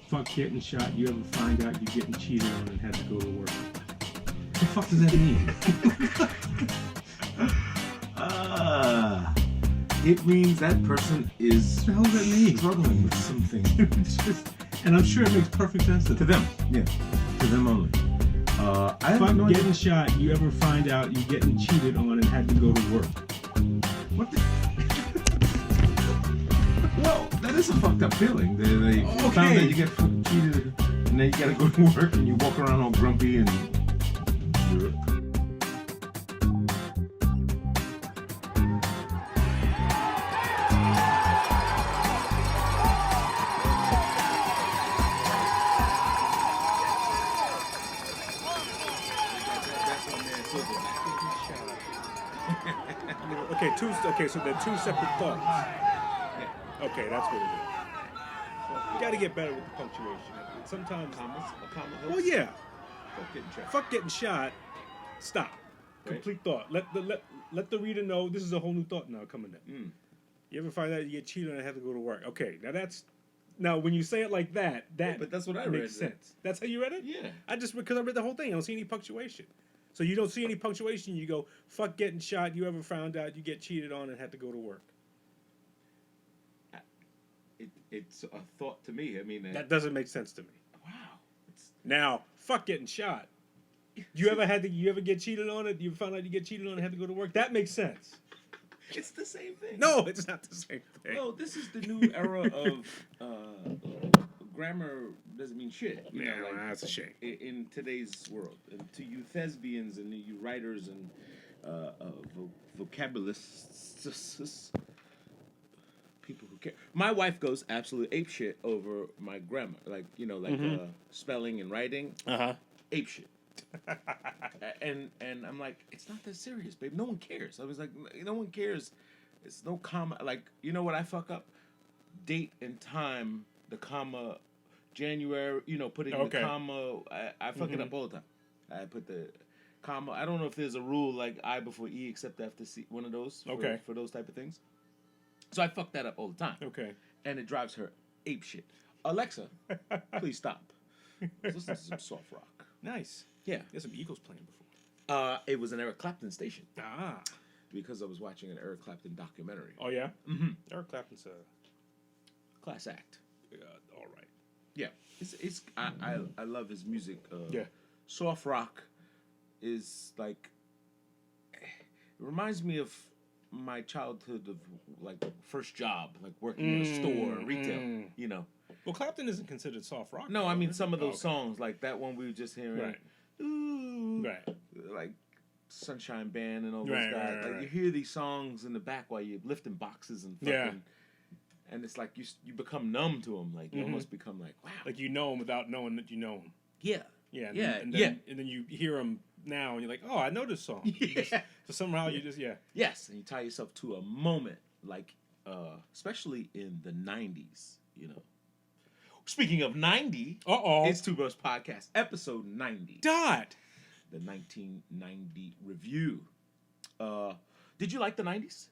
fuck getting shot. You ever find out you're getting cheated on and had to go to work? What the fuck does that mean? It means that person is What the hell does that mean? struggling with something. And I'm sure it makes perfect sense to To them, yeah. To them only. I Fuck have no getting idea. shot. You ever find out you're getting cheated on and had to go to work? What the? Well, that is a fucked up feeling. They found that you get fucking cheated, and then you gotta go to work, and you walk around all grumpy, and you're... Okay, so they're two separate thoughts. Okay, that's what it is. You got to get better with the punctuation. Sometimes, A comma helps. well, yeah. Fuck getting shot. Fuck getting shot. Stop. Right. Complete thought. Let the reader know this is a whole new thought now coming in. You ever find out you get cheated and have to go to work? Okay, now when you say it like that, but that's what I makes read. sense. That's how you read it? Yeah. Because I read the whole thing. I don't see any punctuation. So you don't see any punctuation. You go, fuck getting shot. You ever found out you get cheated on and had to go to work? It's a thought to me. I mean, That doesn't make sense to me. wow. Now, fuck getting shot. You ever get cheated on it? You found out you get cheated on and had to go to work? That makes sense. It's the same thing. No, it's not the same thing. Well, this is the new era of grammar doesn't mean shit. You know, like, that's a shame. in today's world. And to you thespians and you writers and vocabularists, people who care. My wife goes absolute ape shit over my grammar, like spelling and writing. Ape shit. and I'm like, it's not that serious, babe. No one cares. I was like, no one cares. It's no comma. Like, you know what I fuck up? Date and time, the comma, January. Putting the comma. I fuck it up all the time. I put the comma. I don't know if there's a rule like I before E except after C. One of those. For those type of things. So I fuck that up all the time. Okay. And it drives her ape shit. Alexa, please stop. Let's listen to some soft rock. Nice. Yeah. There's some Eagles playing before. It was an Eric Clapton station. Ah. Because I was watching an Eric Clapton documentary. Oh, yeah? Mm-hmm. Eric Clapton's a class act. all right. Yeah. I love his music. Yeah. Soft rock is like... It reminds me of my childhood of like first job, like working in a store, retail, Well, Clapton isn't considered soft rock. No, I mean some of those songs, like that one we were just hearing. Right. Ooh, Right. Like Sunshine Band and all those Right, guys. right, Like you hear these songs in the back while you're lifting boxes and fucking, and it's like you become numb to them. Like you almost become like, wow. Like you know him without knowing that you know him. Yeah. Yeah. And then you hear him now and you're like, oh, I know this song. Yeah. So somehow you just, Yes, and you tie yourself to a moment, like especially in the 90s, Speaking of 90, it's Two Bros Podcast, episode 90. Dot. The 1990 review. Did you like the 90s?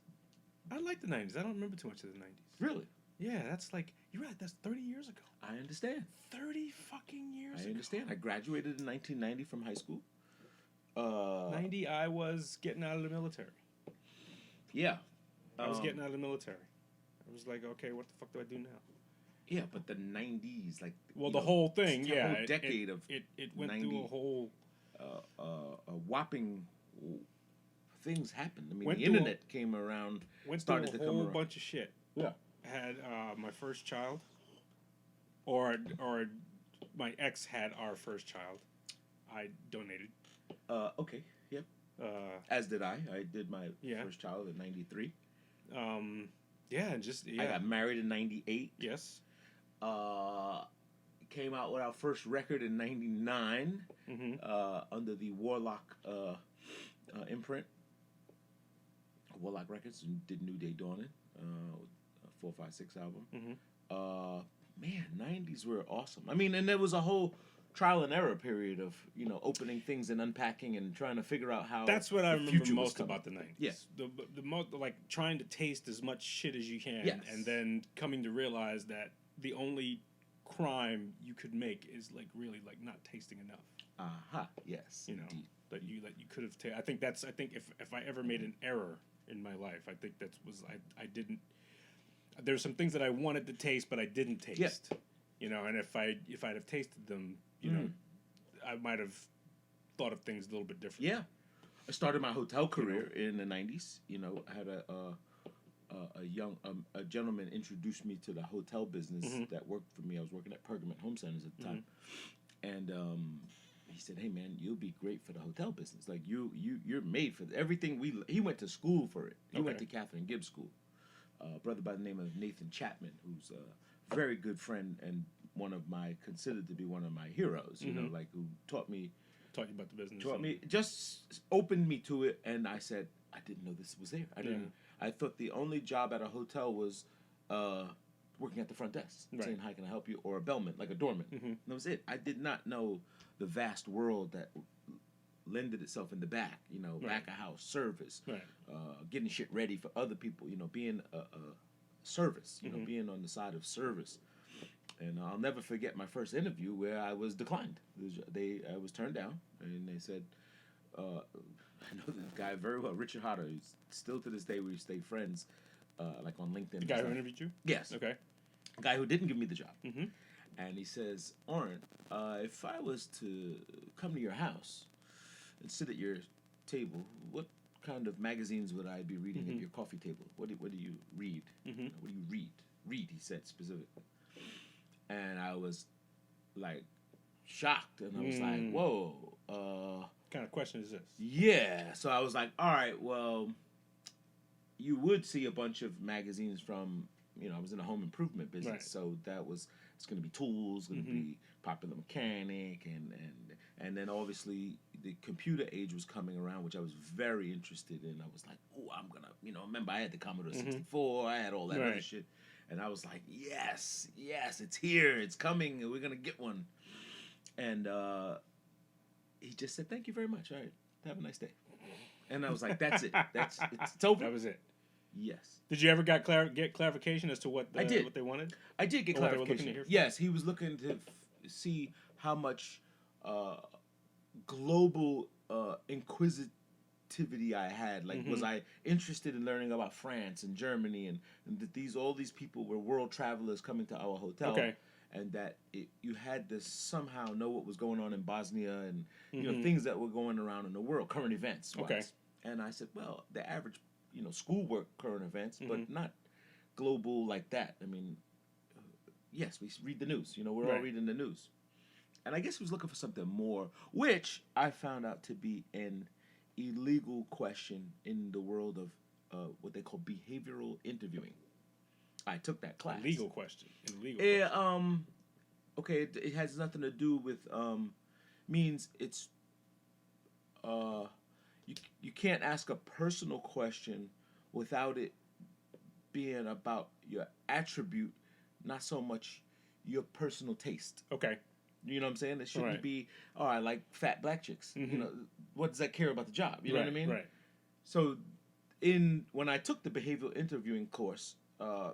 I like the 90s. I don't remember too much of the 90s. Really? Yeah, that's like, you're right, that's 30 years ago. I understand. 30 fucking years ago. I understand. I graduated in 1990 from high school. 90, I was getting out of the military. Yeah. I was getting out of the military. I was like, okay, what the fuck do I do now? Yeah, but the 90s, like... Well, the whole thing, the whole decade of it went 90, through a whole... a whopping things happened. I mean, the internet came around, started to come around. Went through a whole bunch of shit. Yeah. Had my first child, or my ex had our first child. I donated. Okay, yeah. As did I. I did my first child in 93. Yeah, and just... Yeah. I got married in 98. Yes. Came out with our first record in 99 under the Warlock imprint. Warlock Records, and did New Day Dawning, 456 album. Man, 90s were awesome. I mean, and there was a whole trial and error period of, opening things and unpacking and trying to figure out how that's what I remember most about the 90s. Yeah. The most, like, trying to taste as much shit as you can, yes. and then coming to realize that the only crime you could make is like really like not tasting enough. Aha. Yes. You know, Indeed. that you could have. I think if I ever made an error in my life, I think I didn't. There's some things that I wanted to taste, but I didn't taste. Yeah. You know, and if I'd have tasted them, you know, I might have thought of things a little bit differently. Yeah. I started my hotel career in the 90s. You know, I had a gentleman introduced me to the hotel business that worked for me. I was working at Pergament Home Centers at the time, and he said, "Hey man, you'll be great for the hotel business. Like you're made for everything." He went to school for it. He went to Catherine Gibbs School. A brother by the name of Nathan Chapman, who's a very good friend and considered to be one of my heroes. You know, like who taught you about the business. Just opened me to it, and I said, I didn't know this was there. I thought the only job at a hotel was working at the front desk, saying, "How can I help you?" or a bellman, like a doorman. And that was it. I did not know the vast world that lended itself in the back. You know, back of house service, getting shit ready for other people. You know, being a service. You know, being on the side of service. And I'll never forget my first interview where I was declined. I was turned down, and they said, I know this guy very well, Richard Hodder. He's still to this day we stay friends, like on LinkedIn. The guy who interviewed you? Yes. Okay. A guy who didn't give me the job. And he says, Oren, if I was to come to your house and sit at your table, what kind of magazines would I be reading at your coffee table? What do you read? What do you read? Read, he said specifically. And I was like shocked, and I was like, "Whoa!" What kind of question is this? Yeah. So I was like, "All right, well, you would see a bunch of magazines from, you know, I was in a home improvement business, so it's going to be tools, going to be Popular Mechanic, and then obviously the computer age was coming around, which I was very interested in. I was like, oh, I'm gonna, you know, remember I had the Commodore 64, I had all that other shit. And I was like, yes, it's here, it's coming, and we're going to get one. And he just said, thank you very much. All right, have a nice day. And I was like, that's it. It's over. That was it. Yes. Did you ever get clarification as to what I did. what they wanted? I did get Or what they were looking clarification. to hear from? Yes, he was looking to see how much global inquisitivity I had. Like, was I interested in learning about France and Germany, and that all these people were world travelers coming to our hotel, and that you had to somehow know what was going on in Bosnia and you know things that were going around in the world, current events. Okay. And I said, well, the average, you know, schoolwork current events, but not global like that. I mean, yes, we read the news. You know, we're all reading the news. And I guess he was looking for something more, which I found out to be an illegal question in the world of what they call behavioral interviewing. I took that class. Illegal question. Illegal. Okay, it has nothing to do with means it's you can't ask a personal question without it being about your attribute, not so much your personal taste. Okay. You know what I'm saying? It shouldn't be, oh, I like fat black chicks. You know, what does that care about the job? You know what I mean? Right. So, when I took the behavioral interviewing course,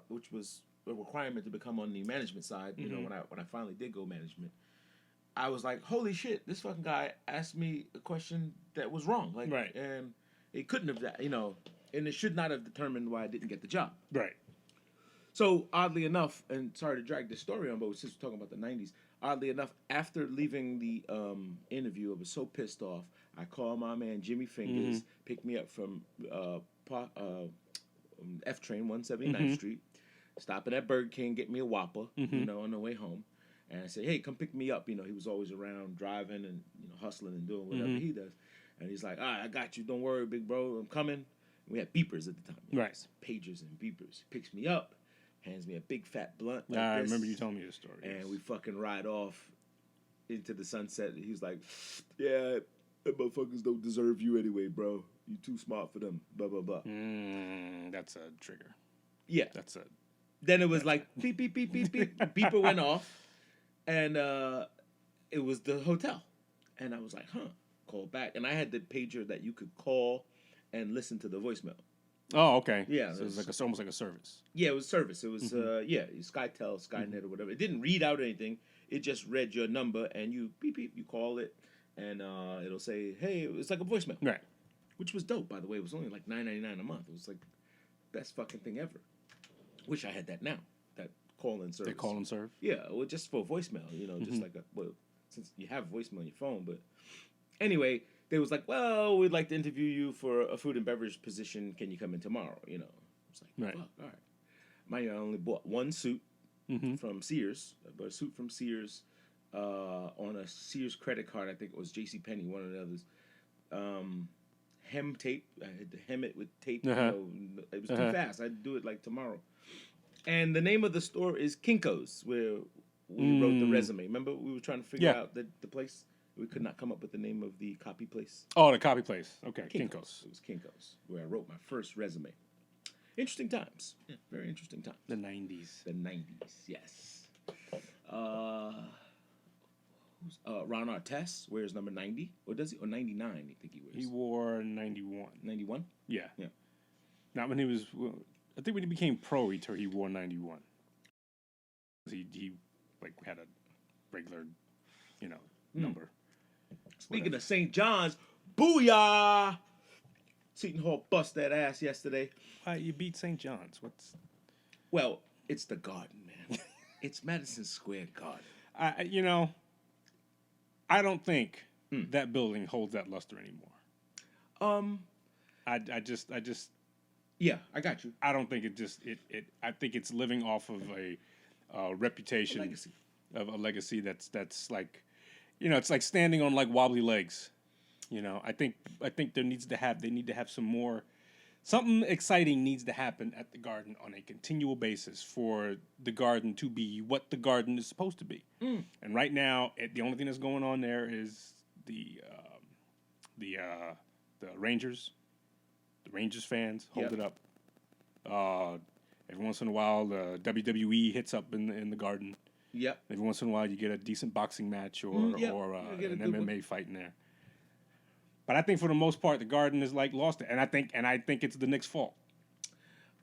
which was a requirement to become on the management side, you know, when I finally did go management, I was like, holy shit, this fucking guy asked me a question that was wrong. Like, and it couldn't have, you know, and it should not have determined why I didn't get the job. Right. So, oddly enough, and sorry to drag this story on, but since we're talking about the 90s, oddly enough, after leaving the interview, I was so pissed off. I called my man Jimmy Fingers, picked me up from F train 179th Street, stopping at Burger King, get me a Whopper, you know, on the way home. And I said, hey, come pick me up. You know, he was always around driving and, you know, hustling and doing whatever he does. And he's like, all right, I got you. Don't worry, big bro. I'm coming. We had beepers at the time. You know, pagers and beepers. He picks me up, hands me a big fat blunt. Like I this, remember you telling me this story. And we fucking ride off into the sunset. He was like, yeah, that motherfuckers don't deserve you anyway, bro. You too smart for them. Blah, blah, blah. That's a trigger. Yeah. That's a... Then it was like, beep, beep, beep, beep, beep. Beeper went off. And it was the hotel. And I was like, huh. Call back. And I had the pager that you could call and listen to the voicemail. Oh, okay. Yeah, So it's like almost like a service. Yeah, it was service. It was SkyTel, Skynet, or whatever. It didn't read out anything. It just read your number, and you beep beep. You call it, and it'll say, "Hey," it's like a voicemail, Right. which was dope. By the way, it was only like $9.99 a month. It was like best fucking thing ever. Wish I had that now. That call-in service. They call and serve. Yeah, well, just for voicemail. Just like since you have voicemail on your phone, but anyway. They was like, well, we'd like to interview you for a food and beverage position. Can you come in tomorrow? It's like, Right. fuck, all right. I only bought one suit from Sears. I bought a suit from Sears on a Sears credit card. I think it was JCPenney, one of the others. Hem tape. I had to hem it with tape. It was too fast. I had to do it like tomorrow. And the name of the store is Kinko's, where we wrote the resume. Remember, we were trying to figure out the place? We could not come up with the name of the copy place. Oh, the copy place. Okay, Kinko's. It was Kinko's, where I wrote my first resume. Interesting times. Yeah, very interesting times. The 90s. The 90s, yes. Ron Artest wears number 90. Or does he? Or 99, I think he wears. He wore 91. 91? Yeah. Yeah. Not when he was... I think when he became pro, he wore 91. He like had a regular, number. Speaking of St. John's, booyah! Seton Hall bust that ass yesterday. You beat St. John's. What's... Well, it's the Garden, man. It's Madison Square Garden. I don't think that building holds that luster anymore. I just Yeah, I got you. I don't think I think it's living off of a reputation, of a legacy that's like, it's like standing on like wobbly legs. I think they need to have some more, something exciting needs to happen at the Garden on a continual basis for the Garden to be what the Garden is supposed to be. And right now, the only thing that's going on there is the Rangers. The Rangers fans hold it up. Every once in a while, the WWE hits up in the Garden. Yep. Every once in a while, you get a decent boxing match or an MMA fight in there. But I think for the most part, the Garden is like lost it, and I think it's the Knicks' fault.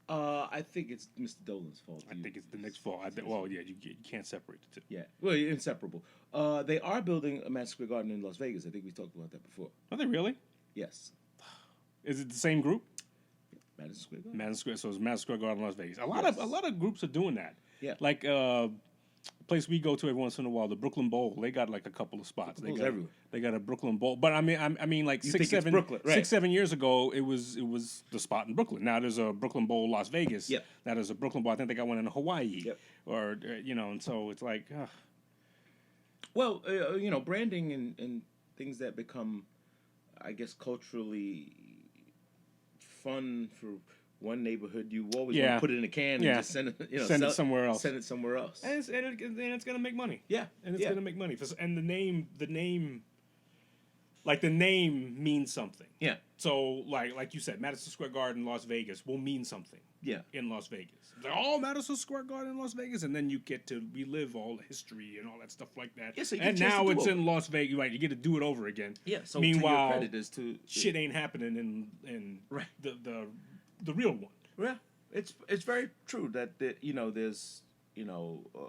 I think it's Mr. Dolan's fault. I think it's the Knicks' fault. You can't separate the two. Yeah, well, you're inseparable. They are building a Madison Square Garden in Las Vegas. I think we talked about that before. Are they really? Yes. Is it the same group? Madison Square Garden. Madison Square. So it's Madison Square Garden, Las Vegas. A lot of groups are doing that. Yeah. Like place we go to every once in a while, the Brooklyn Bowl. They got like a couple of spots. They got everywhere. They got a Brooklyn Bowl. But I mean, like You 6, think it's 7, Brooklyn, right. 6, 7 years ago, it was the spot in Brooklyn. Now there's a Brooklyn Bowl, Las Vegas. Yep. Now there's a Brooklyn Bowl. I think they got one in Hawaii. Yep. Or and so it's like. Well, branding and things that become, I guess, culturally fun for one neighborhood, you always want to put it in a can and just send it, send it somewhere else. Send it somewhere else. And it's going to make money. Yeah. And it's going to make money. And the name, like the name means something. Yeah. So like you said, Madison Square Garden, Las Vegas will mean something. Yeah. In Las Vegas. It's like, Madison Square Garden in Las Vegas. And then you get to relive all the history and all that stuff like that. Yeah, so you and get a chance now to do it's over. in Las Vegas. Right, you get to do it over again. Yeah, so meanwhile, to your credit is to... shit ain't happening in right. the real one. Yeah, it's very true that there's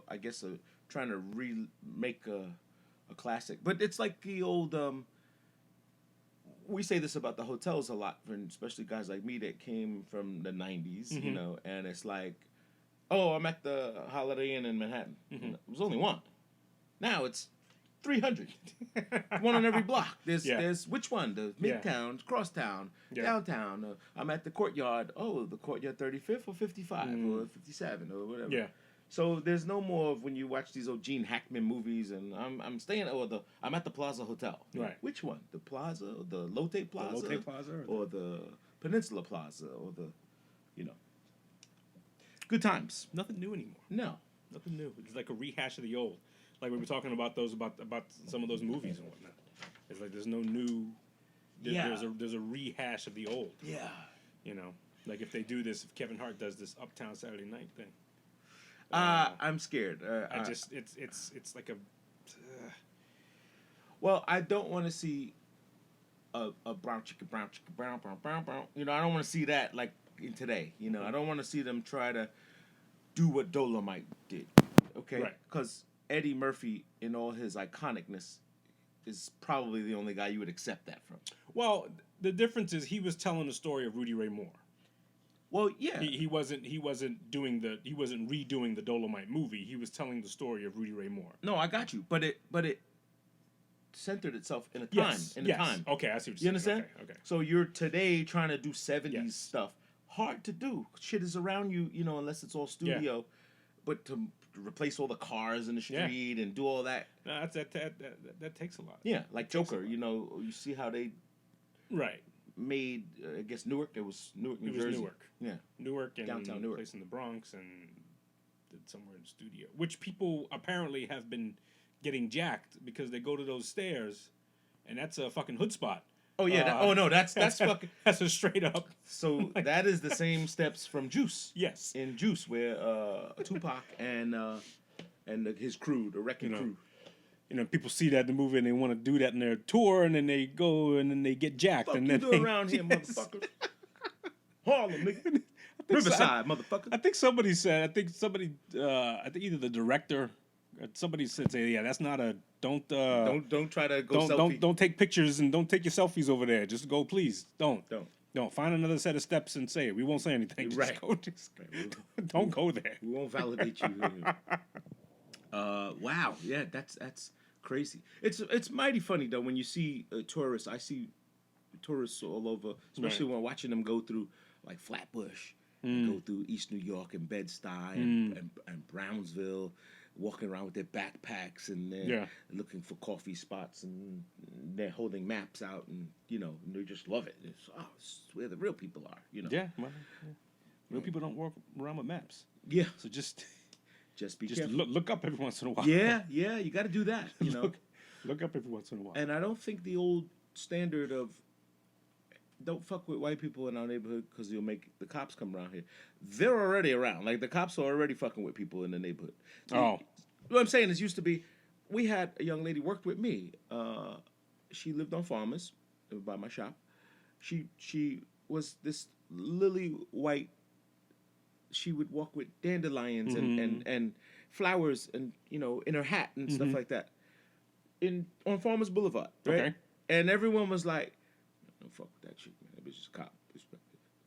I guess trying to remake a classic, but it's like the old. We say this about the hotels a lot, especially guys like me that came from the '90s, and it's like, I'm at the Holiday Inn in Manhattan. It was only one. Now it's 300, one on every block. There's which one? The Midtown, Crosstown, Downtown. I'm at the Courtyard. Oh, the Courtyard 35th or 55 or 57 or whatever. Yeah. So there's no more of when you watch these old Gene Hackman movies and I'm staying I'm at the Plaza Hotel. Right. Which one? The Plaza, or the Lotte Plaza, The Lotte Plaza, or the Peninsula Plaza, or the, good times. Nothing new anymore. No. Nothing new. It's like a rehash of the old. Like we were talking about about some of those movies and whatnot. It's like there's no new. There's a rehash of the old. Yeah. Like if they do this, if Kevin Hart does this Uptown Saturday Night thing. I'm scared. It's like a. Well, I don't want to see a brown chicken, brown. I don't want to see that like in today. You know, I don't want to see them try to do what Dolomite did. Okay, Right. because Eddie Murphy, in all his iconicness, is probably the only guy you would accept that from. Well, the difference is he was telling the story of Rudy Ray Moore. Well, yeah, He wasn't redoing the Dolomite movie. He was telling the story of Rudy Ray Moore. no, I got you, but it centered itself in a time. Yes. In yes. a time. Okay, I see what You you're understand? saying. Okay. So you're today trying to do 70s Yes. stuff. Hard to do. Shit is around you, you know, unless it's all studio. But to replace all the cars in the Yeah. street and do all that. No, that takes a lot. Yeah, like Joker, you know, you see how they Right. made, I guess, Newark. It was Newark, New It was Jersey. Newark. Yeah. Newark and Downtown Newark. a place in the Bronx and did somewhere in the studio, which people apparently have been getting jacked because they go to those stairs, and that's a fucking hood spot. Oh, yeah. Oh, no, that's fucking... That's a straight up. So that is the same steps from Juice. Yes. In Juice, where Tupac and his crew, the Wrecking Crew. You know, people see that in the movie and they want to do that in their tour, and then they go and then they get jacked. Fuck and you then do around here, motherfucker. Harlem, nigga. Riverside, motherfucker. I think somebody said. I think either the director, or somebody said, "Yeah, that's not a don't try to go selfie. don't take pictures and don't take your selfies over there. Just go, please. Don't. Find another set of steps and say it. We won't say anything. Just Right. Go, don't go there. We won't validate you. Wow. Yeah, that's crazy. It's mighty funny though when you see tourists. I see tourists all over, especially when watching them go through like Flatbush, go through East New York and Bed-Stuy and Brownsville, walking around with their backpacks and they're looking for coffee spots and they're holding maps out and and they just love it. It's where the real people are. Yeah. Well, real people don't walk around with maps. Yeah. So just be careful. Look up every once in a while. Yeah, you got to do that. Look up every once in a while. And I don't think the old standard of don't fuck with white people in our neighborhood because you'll make the cops come around here. They're already around. Like the cops are already fucking with people in the neighborhood. What I'm saying is, used to be, we had a young lady worked with me. She lived on Farmers by my shop. She was this lily white. She would walk with dandelions and flowers and in her hat and stuff like that. On Farmers Boulevard, right? Okay. And everyone was like, "Don't fuck with that chick, man. That bitch is a cop."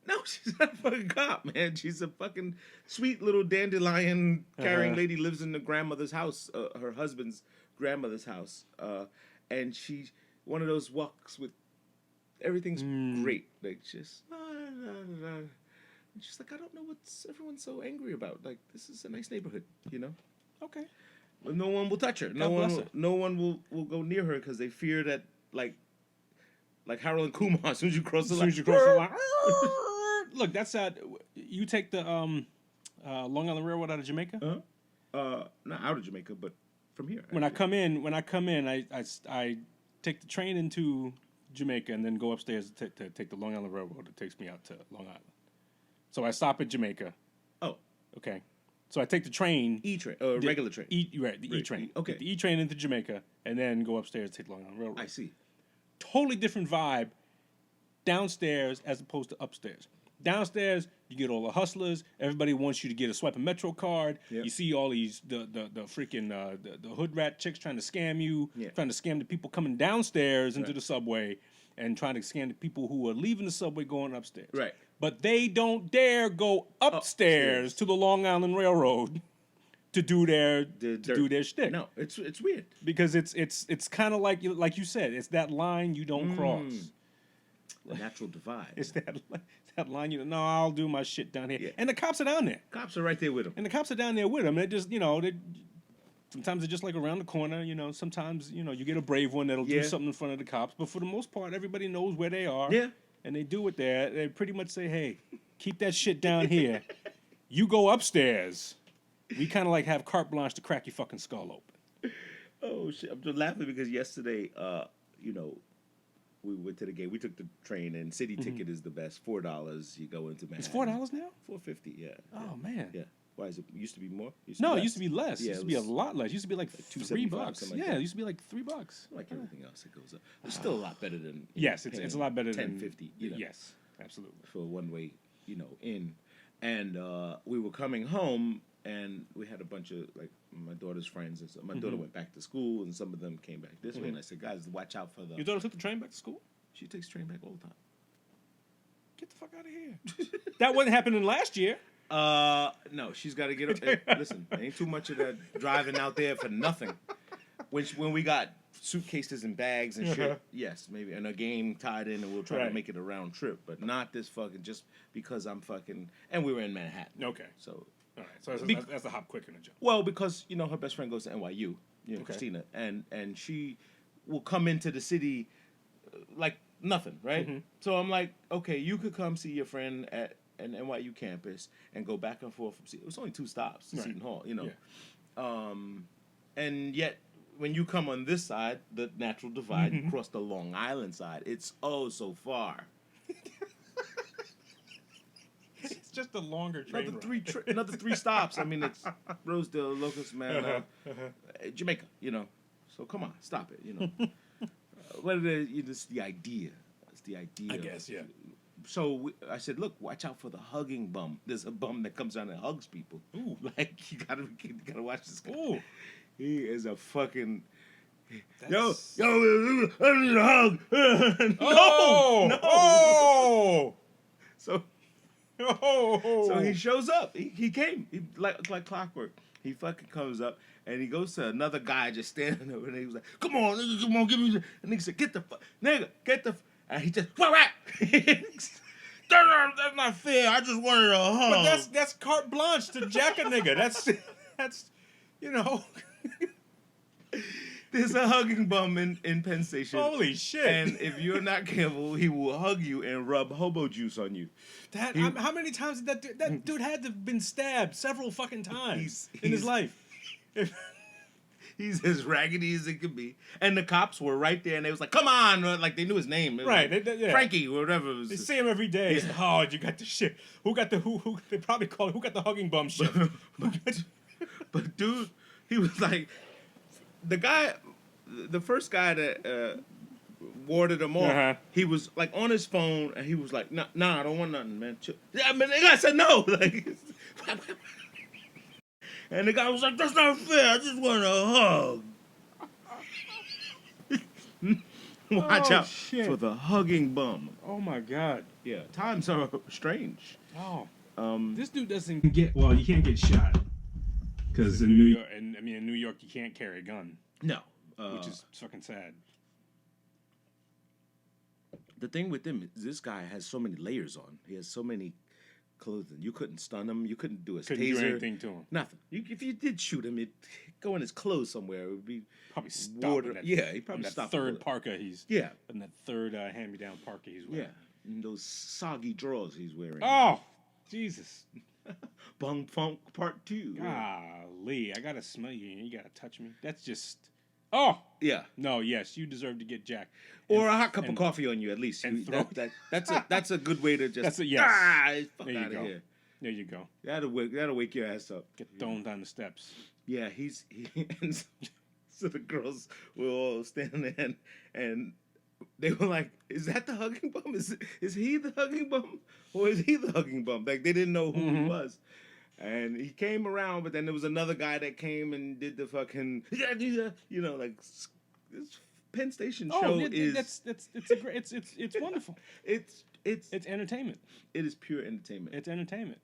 No, she's not a fucking cop, man. She's a fucking sweet little dandelion carrying lady. Lives in the grandmother's house, her husband's grandmother's house, and she's one of those walks with everything's great, like just. She's like, I don't know what's everyone's so angry about. Like, this is a nice neighborhood, Okay. But no one will touch her. No one will go near her because they fear that, like Harold and Kumar, as soon as you cross the line. Look, that's you take the Long Island Railroad out of Jamaica. Not out of Jamaica, but from here. When I come in, I take the train into Jamaica and then go upstairs to take the Long Island Railroad that takes me out to Long Island. So I stop at Jamaica. Oh, okay. So I take the train. E-train, regular train. The E-train. Okay. Take the E-train into Jamaica and then go upstairs to take the Long Island Railroad. I see. Totally different vibe downstairs as opposed to upstairs. Downstairs, you get all the hustlers. Everybody wants you to get a swipe a Metro card. Yep. You see all these the freaking the hood rat chicks trying to scam you, trying to scam the people coming downstairs into the subway, and trying to scam the people who are leaving the subway going upstairs. Right. But they don't dare go upstairs to the Long Island Railroad to do their shtick. No, it's weird because it's kind of like you said. It's that line you don't cross. The natural divide. It's that line. No, I'll do my shit down here. Yeah. And the cops are down there. Cops are right there with them. And the cops are down there with them. They just sometimes they're just like around the corner. Sometimes you get a brave one that'll do something in front of the cops. But for the most part, everybody knows where they are. Yeah. And they do it there. They pretty much say, "Hey, keep that shit down here. You go upstairs." We kind of like have carte blanche to crack your fucking skull open. Oh shit! I'm just laughing because yesterday, we went to the game. We took the train, and city ticket is the best. $4. You go into Manhattan. It's $4 now. $4.50. Yeah. Oh man. Yeah. Why is it? Used to be more. It used to be less. Yeah, it used to be a lot less. It used to be like $3. It used to be like $3. Like everything else, it goes up. It's still a lot better than. Yes, it's a lot better than $10.50. Yes, absolutely. For a one way in, and we were coming home, and we had a bunch of like my daughter's friends, and so my daughter went back to school, and some of them came back this way, and I said, guys, watch out for the. Your daughter took the train back to school? She takes train back all the time. Get the fuck out of here. That wasn't happening last year. No, she's got to get up. Listen, ain't too much of that driving out there for nothing. When we got suitcases and bags and shit, yes, maybe, and a game tied in, and we'll try to make it a round trip, but not this fucking just because I'm fucking. And we were in Manhattan. Okay. So. All right. So that's a hop quicker than a jump. Well, because her best friend goes to NYU, Christina, and she will come into the city like nothing, right? So I'm like, okay, you could come see your friend at an NYU campus and go back and forth from Seton. It was only 2 stops to Seton Hall, and yet when you come on this side, the natural divide, you cross the Long Island side. It's oh so far. It's just a longer train Another 3 stops. I mean, it's Rosedale, Locust, man, Jamaica. So come on, stop it. What it is, it's the idea. It's the idea. I guess, yeah. So I said, look, watch out for the hugging bum. There's a bum that comes around and hugs people. Ooh. Like you gotta watch this guy. Ooh. He is a fucking. That's... Yo, I need a hug. No. Oh. So. Oh. So he shows up. He came. Like clockwork. He fucking comes up and he goes to another guy just standing over there. He was like, "Come on, nigga, come on, give me." And nigga said, "Get the fuck, nigga, get the." And he just, that's not fair. I just wanted a hug. But that's carte blanche to jack a nigga. That's. There's a hugging bum in Penn Station. Holy shit! And if you're not careful, he will hug you and rub hobo juice on you. How many times did that dude had to have been stabbed several fucking times in his life? He's as raggedy as it could be. And the cops were right there, and they was like, "Come on!" Like they knew his name, right? Like, Frankie or whatever. It was they see him every day. Yeah. Oh, you got the shit. Who got the who? They probably call it, who got the hugging bum shit. But dude, he was like. The first guy that warded him off, he was like on his phone, and he was like, "Nah, I don't want nothing, man." Yeah, man, the guy said no. Like, and the guy was like, "That's not fair. I just want a hug." Watch out for the hugging bum. Oh my God. Yeah, times are strange. Oh. This dude doesn't you can't get shot. Because in New York, in New York, you can't carry a gun. No, which is fucking sad. The thing with him is this guy has so many layers on. He has so many clothing. You couldn't stun him. You couldn't do a taser. Couldn't do anything to him. Nothing. If you did shoot him, it'd go in his clothes somewhere. It would be probably stopped. He'd probably that stop. Third parka and that third hand-me-down parka he's wearing. Yeah, and those soggy drawers he's wearing. Oh, Jesus. Bung Funk Part 2. Golly, I gotta smell you and you gotta touch me. That's just... Oh! Yeah. No, yes, you deserve to get jacked. Or a hot cup of coffee on you, at least. That's a good way to just... That's a yes. Fuck out of here. There you go. That'll wake your ass up. Get thrown down the steps. Yeah, and so the girls were all standing there and they were like, "Is that the hugging bum? Is he the hugging bum? Or is he the hugging bum?" Like, they didn't know who he was. And he came around, but then there was another guy that came and did the fucking, like, this Penn Station show is... It's wonderful. It's entertainment. It is pure entertainment. It's entertainment.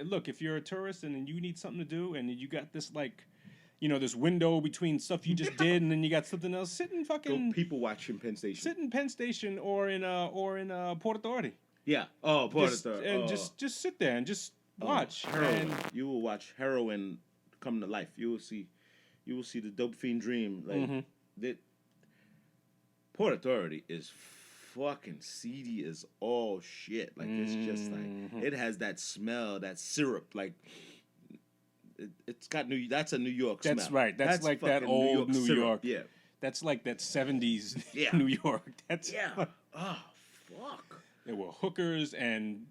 Look, if you're a tourist and you need something to do and you got this, like... this window between stuff you just did, and then you got something else. Sit in fucking... Go people watch in Penn Station. Sit in Penn Station or in Port Authority. Yeah. Oh, Port Authority. And just sit there and just watch. Heroin. You will watch heroin come to life. You will see the dope fiend dream. Like that. Port Authority is fucking seedy as all shit. Like it's just like it has that smell, that syrup, like. It's got that's a New York smell. That's right. That's like that old New York. Yeah. That's like that 70s New York. That's oh, fuck. There were hookers and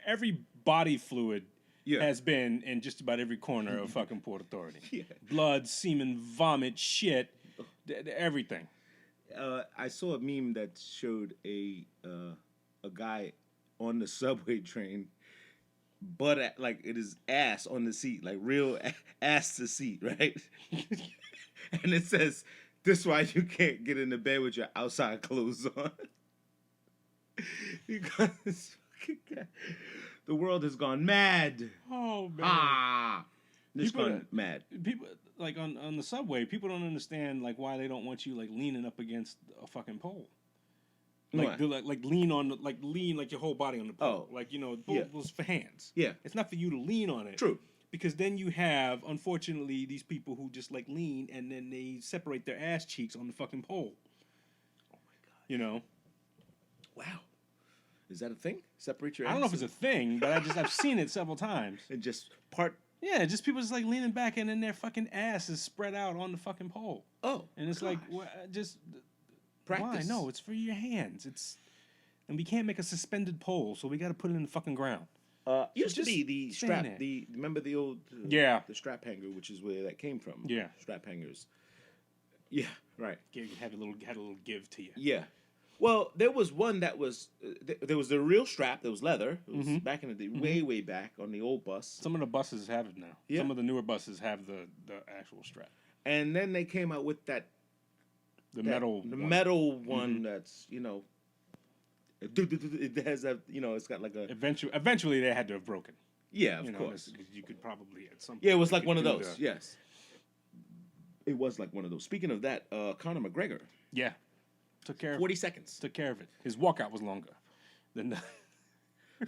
every body fluid has been in just about every corner of fucking Port Authority. Yeah. Blood, semen, vomit, shit, everything. I saw a meme that showed a guy on the subway train, but like it is ass on the seat, like real ass to seat, right? And it says, "This why you can't get into bed with your outside clothes on." Because the world has gone mad. Oh man. Ah, it's People gone mad. People like on the subway. People don't understand like why they don't want you like leaning up against a fucking pole. Like What? do like lean on lean like your whole body on the pole. Oh. Like the pole was for hands. Yeah. It's not for you to lean on it. True. Because then you have, unfortunately, these people who just like lean and then they separate their ass cheeks on the fucking pole. Oh my god. You know. Wow. Is that a thing? Separate your I ass? don't know if it's a thing, but I've seen it several times. And just part. Yeah, just people just like leaning back and then their fucking ass is spread out on the fucking pole. Oh. And it's gosh. like, just Practice. why? No, it's for your hands. And we can't make a suspended pole, so we got to put it in the fucking ground. Used to just be the stand strap. there. Remember the old Yeah. the strap hanger, which is where that came from. Yeah. Strap hangers. Yeah, right. Had a little give to you. Yeah. Well, there was one that was there was the real strap that was leather. It was back in the day, way back on the old bus. Some of the buses have it now. Yeah. Some of the newer buses have the actual strap. And then they came out with that Metal one that's it has a it's got like a Eventually they had to have broken. yeah, of course. You could probably at some point. Yeah, it was like you one of could do those. Yes. It was like one of those. Speaking of that, Conor McGregor, Yeah. Took care of 40 seconds. Took care of it. His walkout was longer than the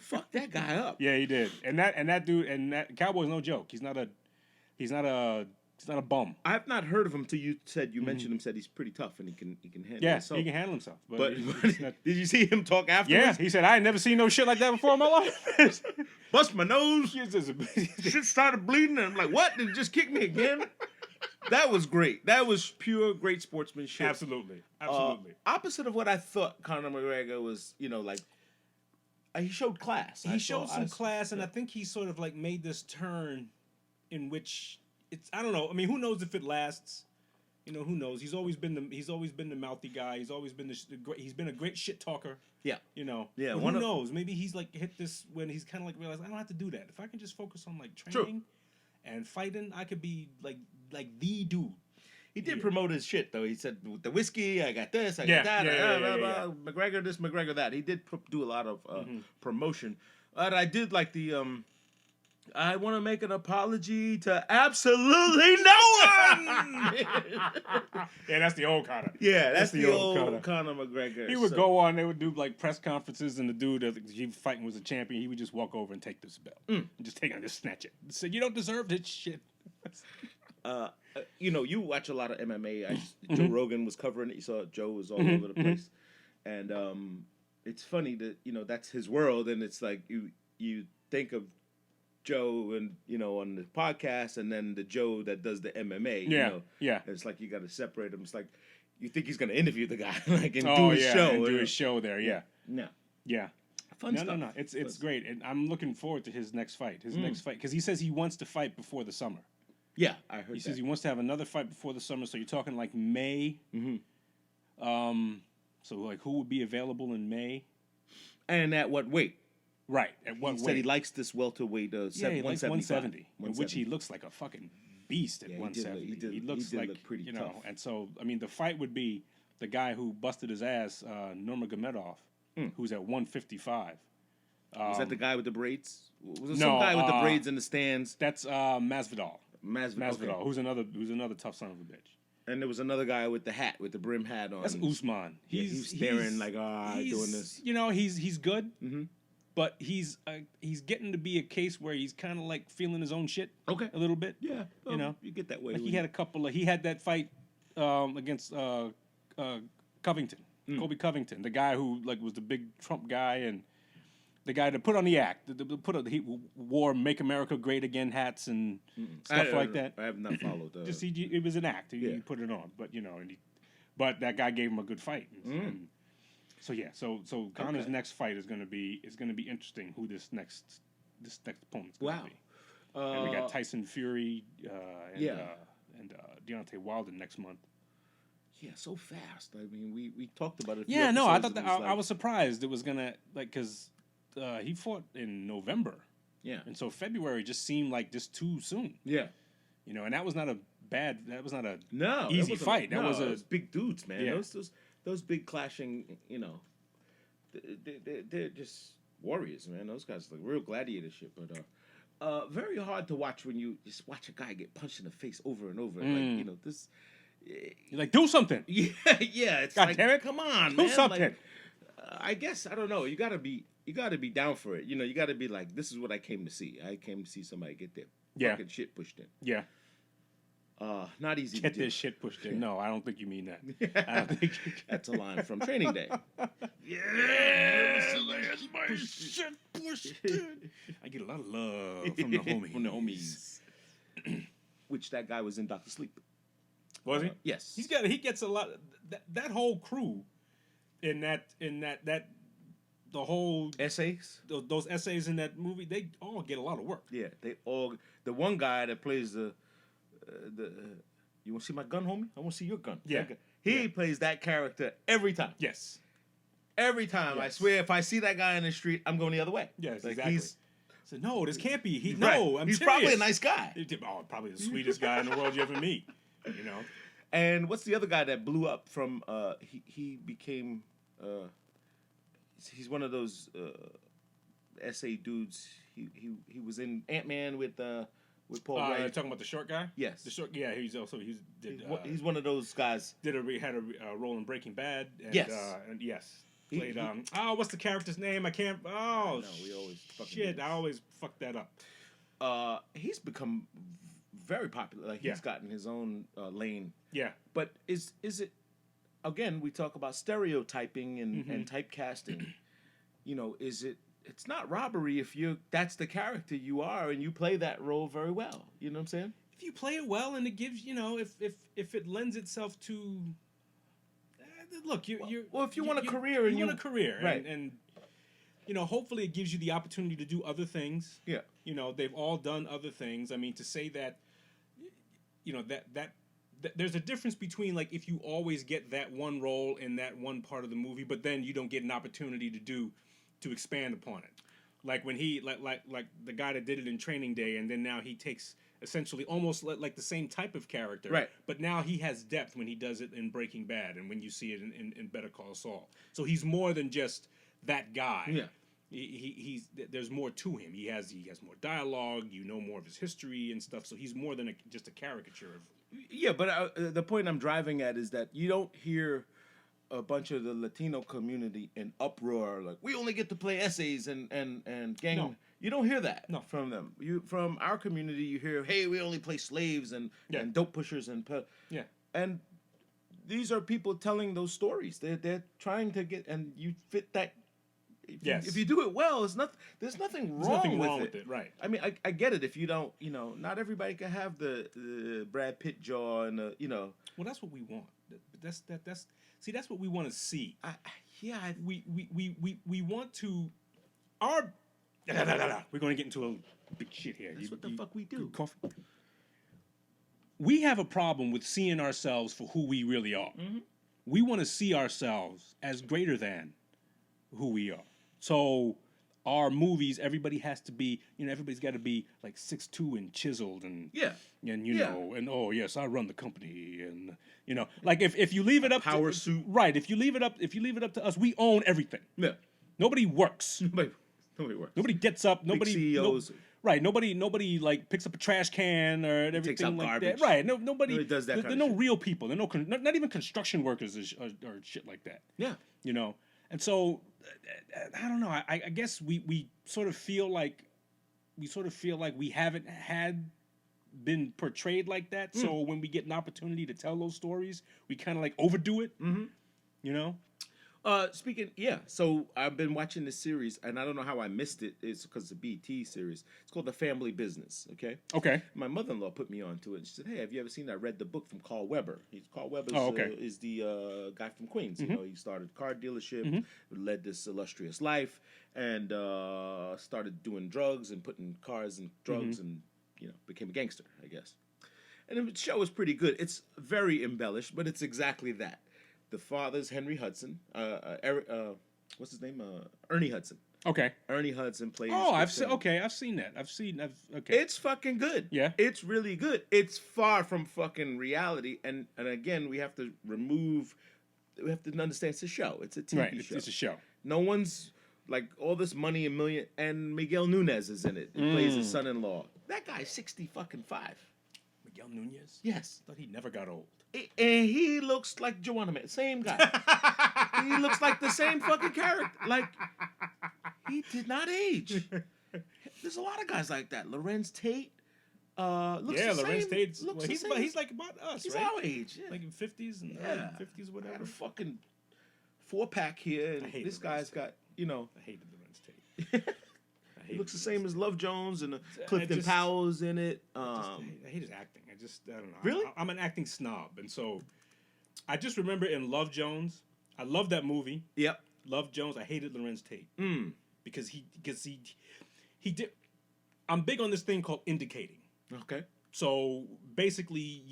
Fuck that guy up. Yeah, he did. And that dude Cowboy's no joke. He's not a bum. I have not heard of him till you said you mentioned him. Said he's pretty tough and he can handle Yeah, himself. he can handle himself. But it's not- did you see him talk yeah, afterwards? he said I ain't never seen no shit like that before in my life. Bust my nose. He's just Shit started bleeding, and I'm like, what? Did it just kick me again? That was great. That was pure great sportsmanship. Absolutely. Opposite of what I thought Conor McGregor was, he showed class. He showed some class, and I think he sort of like made this turn in which I don't know. I mean, who knows if it lasts? Who knows? He's always been the mouthy guy. He's always been he's been a great shit talker. Yeah. Yeah. Yeah, But who knows? Maybe he's like hit this when he's kind of like realized I don't have to do that. If I can just focus on like training and fighting, I could be like the dude. He did promote his shit though. He said with the whiskey, I got this, I Yeah, got that, yeah. McGregor this, McGregor that. He did do a lot of promotion. But I did like the I want to make an apology to absolutely no one. Yeah, that's the old Conor. Yeah, that's the old Conor McGregor. He would go on. They would do like press conferences, and the dude that he was fighting was a champion. He would just walk over and take this belt, and just take it, and just snatch it. Say, "You don't deserve this shit." You watch a lot of MMA. Joe Rogan was covering it. You saw Joe was all over the place, and it's funny that that's his world, and it's like you think of Joe and on the podcast, and then the Joe that does the MMA. Yeah. It's like you got to separate them. It's like you think he's gonna interview the guy, like and Oh, do his yeah, show, and do his show there. Yeah. No. Yeah. Fun stuff. No. It's great, and I'm looking forward to his next fight. Because he says he wants to fight before the summer. Yeah, I heard. He says he wants to have another fight before the summer. So you're talking like May. So like who would be available in May? And at what weight? Right. At what He weight? said he likes this welterweight. He likes 170, in which he looks like a fucking beast at Yeah, 170. he looks did like look pretty know. tough. And so I mean, the fight would be the guy who busted his ass, Nurmagomedov, who's at 155. Was that the guy with the braids? Was there no, some guy with the braids in the stands? That's Masvidal. Masvidal. Okay. Who's another tough son of a bitch. And there was another guy with the hat, with the brim hat on. That's Usman. He's staring like, doing this. He's good, but he's getting to be a case where he's kind of like feeling his own shit. Okay. A little bit. Yeah. You get that way. Like he had that fight against Covington, Kobe Covington, the guy who like was the big Trump guy and the guy that put on the act, he wore "Make America Great Again" hats and stuff like that. I have not followed. Just it was an act. He put it on, but but that guy gave him a good fight. And so Conor's next fight is going to be interesting. Who this next opponent's going to be? And we got Tyson Fury and Deontay Wilder next month. Yeah, so fast. I mean, we talked about it. Yeah, no, I thought that I was surprised it was gonna because he fought in November. Yeah, and so February just seemed like just too soon. Yeah, and that was not a no easy fight. That was those big dudes, man. Yeah. Those big clashing. They're just warriors, man. Those guys like real gladiator shit, but very hard to watch when you just watch a guy get punched in the face over and over. Like this. You're like, do something. Yeah, yeah. It's God like, damn it. come on, Do man. something. Like, I guess I don't know. You gotta be down for it. You gotta be like, this is what I came to see. I came to see somebody get their fucking shit pushed in. Yeah. Not easy Get to do. this shit pushed in. No, I don't think you mean that. I don't think That's a line from Training Day. shit pushed in. I get a lot of love from the homies. From the homies. Which that guy was in Dr. Sleep. Was he? Yes. He gets a lot. That whole crew in that the whole Essays? those essays in that movie, they all get a lot of work. Yeah, they all. The one guy that plays the you want to see my gun, homie? I want to see your gun. Yeah. He plays that character every time. Yes. Every time. Yes. I swear, if I see that guy in the street, I'm going the other way. Yes, Like, exactly. So no, this can't be. Right. I'm he's serious. probably a nice guy. Oh, probably the sweetest guy in the world you ever meet. And what's the other guy that blew up from? He became. He's one of those essay dudes. He was in Ant-Man with Paul Rudd. You're talking about the short guy? Yes. The short. Yeah, he's He's one of those guys. had a role in Breaking Bad. And, Yes. And yes. Played what's the character's name? I can't. Oh, No, we always fucking shit! do I this. always fuck that up. He's become very popular. Like he's gotten his own lane. Yeah. But is it? Again, we talk about stereotyping and typecasting. Is it? It's not robbery if that's the character you are and you play that role very well. You know what I'm saying? If you play it well and it gives, if it lends itself to, look, if you want a career and you want a career, right? And hopefully it gives you the opportunity to do other things. Yeah. They've all done other things. I mean, to say that, that there's a difference between like if you always get that one role in that one part of the movie, but then you don't get an opportunity to expand upon it. Like when he like the guy that did it in Training Day, and then now he takes essentially almost like the same type of character, right? But now he has depth when he does it in Breaking Bad, and when you see it in Better Call Saul. So he's more than just that guy. Yeah. He's there's more to him. He has more dialogue. More of his history and stuff. So he's more than just a caricature of. Yeah, but the point I'm driving at is that you don't hear a bunch of the Latino community in uproar like we only get to play essays and gang. No. You don't hear that from them. From our community, you hear, hey, we only play slaves and dope pushers and these are people telling those stories. They're trying to get, and you fit that. If you do it well, there's nothing wrong with it. Right. I mean, I get it. If you don't, not everybody can have the Brad Pitt jaw and Well, that's what we want. That's what we want to see. We want to. We're going to get into a big shit here. That's what the fuck we do. Coffee. We have a problem with seeing ourselves for who we really are. Mm-hmm. We want to see ourselves as greater than who we are. So our movies, everybody has to be, everybody's got to be like 6'2" and chiseled and and oh yes, I run the company and like if you leave it up power to, suit, right? If you leave it up to us, we own everything. Yeah. Nobody works. Nobody works. Nobody gets up. Nobody CEOs. Right. Nobody like picks up a trash can or everything takes out like garbage. that. Right. Nobody does that. There are no real people. There are not even construction workers or shit like that. Yeah. And so I don't know. I guess we sort of feel like we haven't been portrayed like that. So when we get an opportunity to tell those stories, we kind of like overdo it. Mm-hmm. So I've been watching this series, and I don't know how I missed it. It's because it's a BT series. It's called The Family Business, okay? Okay. My mother-in-law put me onto it, and she said, hey, have you ever seen that? I read the book from Carl Weber. Carl Weber is the guy from Queens. Mm-hmm. He started a car dealership, led this illustrious life, and started doing drugs and putting cars and drugs and, became a gangster, I guess. And the show is pretty good. It's very embellished, but it's exactly that. The father's Henry Hudson. What's his name? Ernie Hudson. Okay. Ernie Hudson plays. Oh, I've seen that. Okay. It's fucking good. Yeah. It's really good. It's far from fucking reality, and again, we have to understand it's a show. It's a TV show. It's a show. No one's like all this money and Miguel Nunez is in it. He plays his son-in-law. That guy's 65. Miguel Nunez? Yes. I thought he never got old. And he looks like Joanna Man. Same guy. He looks like the same fucking character. Like, he did not age. There's a lot of guys like that. Lorenz Tate. Looks the Lorenz same. Tate's. Looks Well, the same. he's like about us, He's right? our age. Yeah. Like in 50s and Yeah. 50s, I whatever. got a fucking 4-pack here, and hate this Lorenz guy's got, you know. I hated Lorenz Tate. He looks the same as Love Jones, and I Clifton just- Powell's in it. I hate his acting. I don't know. Really? I'm an acting snob, and so I just remember in Love Jones. I love that movie. Yep. Love Jones. I hated Lorenz Tate because he did. I'm big on this thing called indicating. Okay. So basically,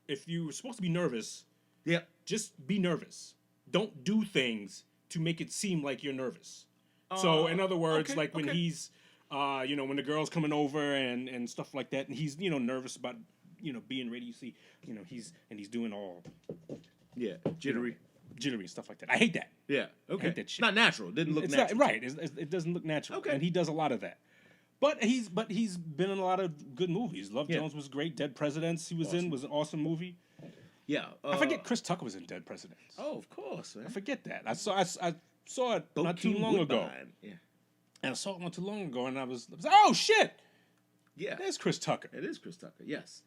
if you're supposed to be nervous, Yep. just be nervous. Don't do things to make it seem like you're nervous. So in other words, okay, like when he's, when the girl's coming over and stuff like that, and he's, nervous about, being ready. You see, he's doing all Yeah. Jittery. jittery stuff like that. I hate that. Yeah. Okay. hate that shit. Not natural. Didn't look It's natural. not, right. It doesn't look natural. Okay. And he does a lot of that. But he's been in a lot of good movies. Love Jones was great. Dead Presidents he was in was an awesome movie. Yeah. I forget Chris Tucker was in Dead Presidents. Oh, of course. Man. I forget that. I saw it not too Bokeem long ago. Woodbine. Yeah. And I saw it not too long ago, and I was like, oh shit! Yeah. There's Chris Tucker. It is Chris Tucker. Yes.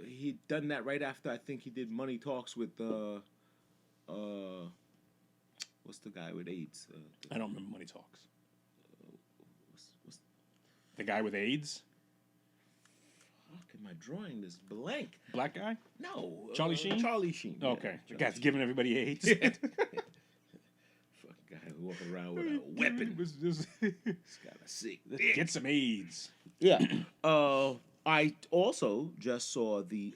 He done that right after I think he did Money Talks with what's the guy with AIDS? I don't remember Money Talks. What's The guy with AIDS? fuck, am I drawing this blank? Black guy? No. Charlie Sheen? Charlie Sheen. yeah, Okay. The Charlie guy's giving everybody AIDS. Sheen. Fucking guy who walking around with a weapon. Just He's got a sick dick. get some AIDS. Yeah. I also just saw the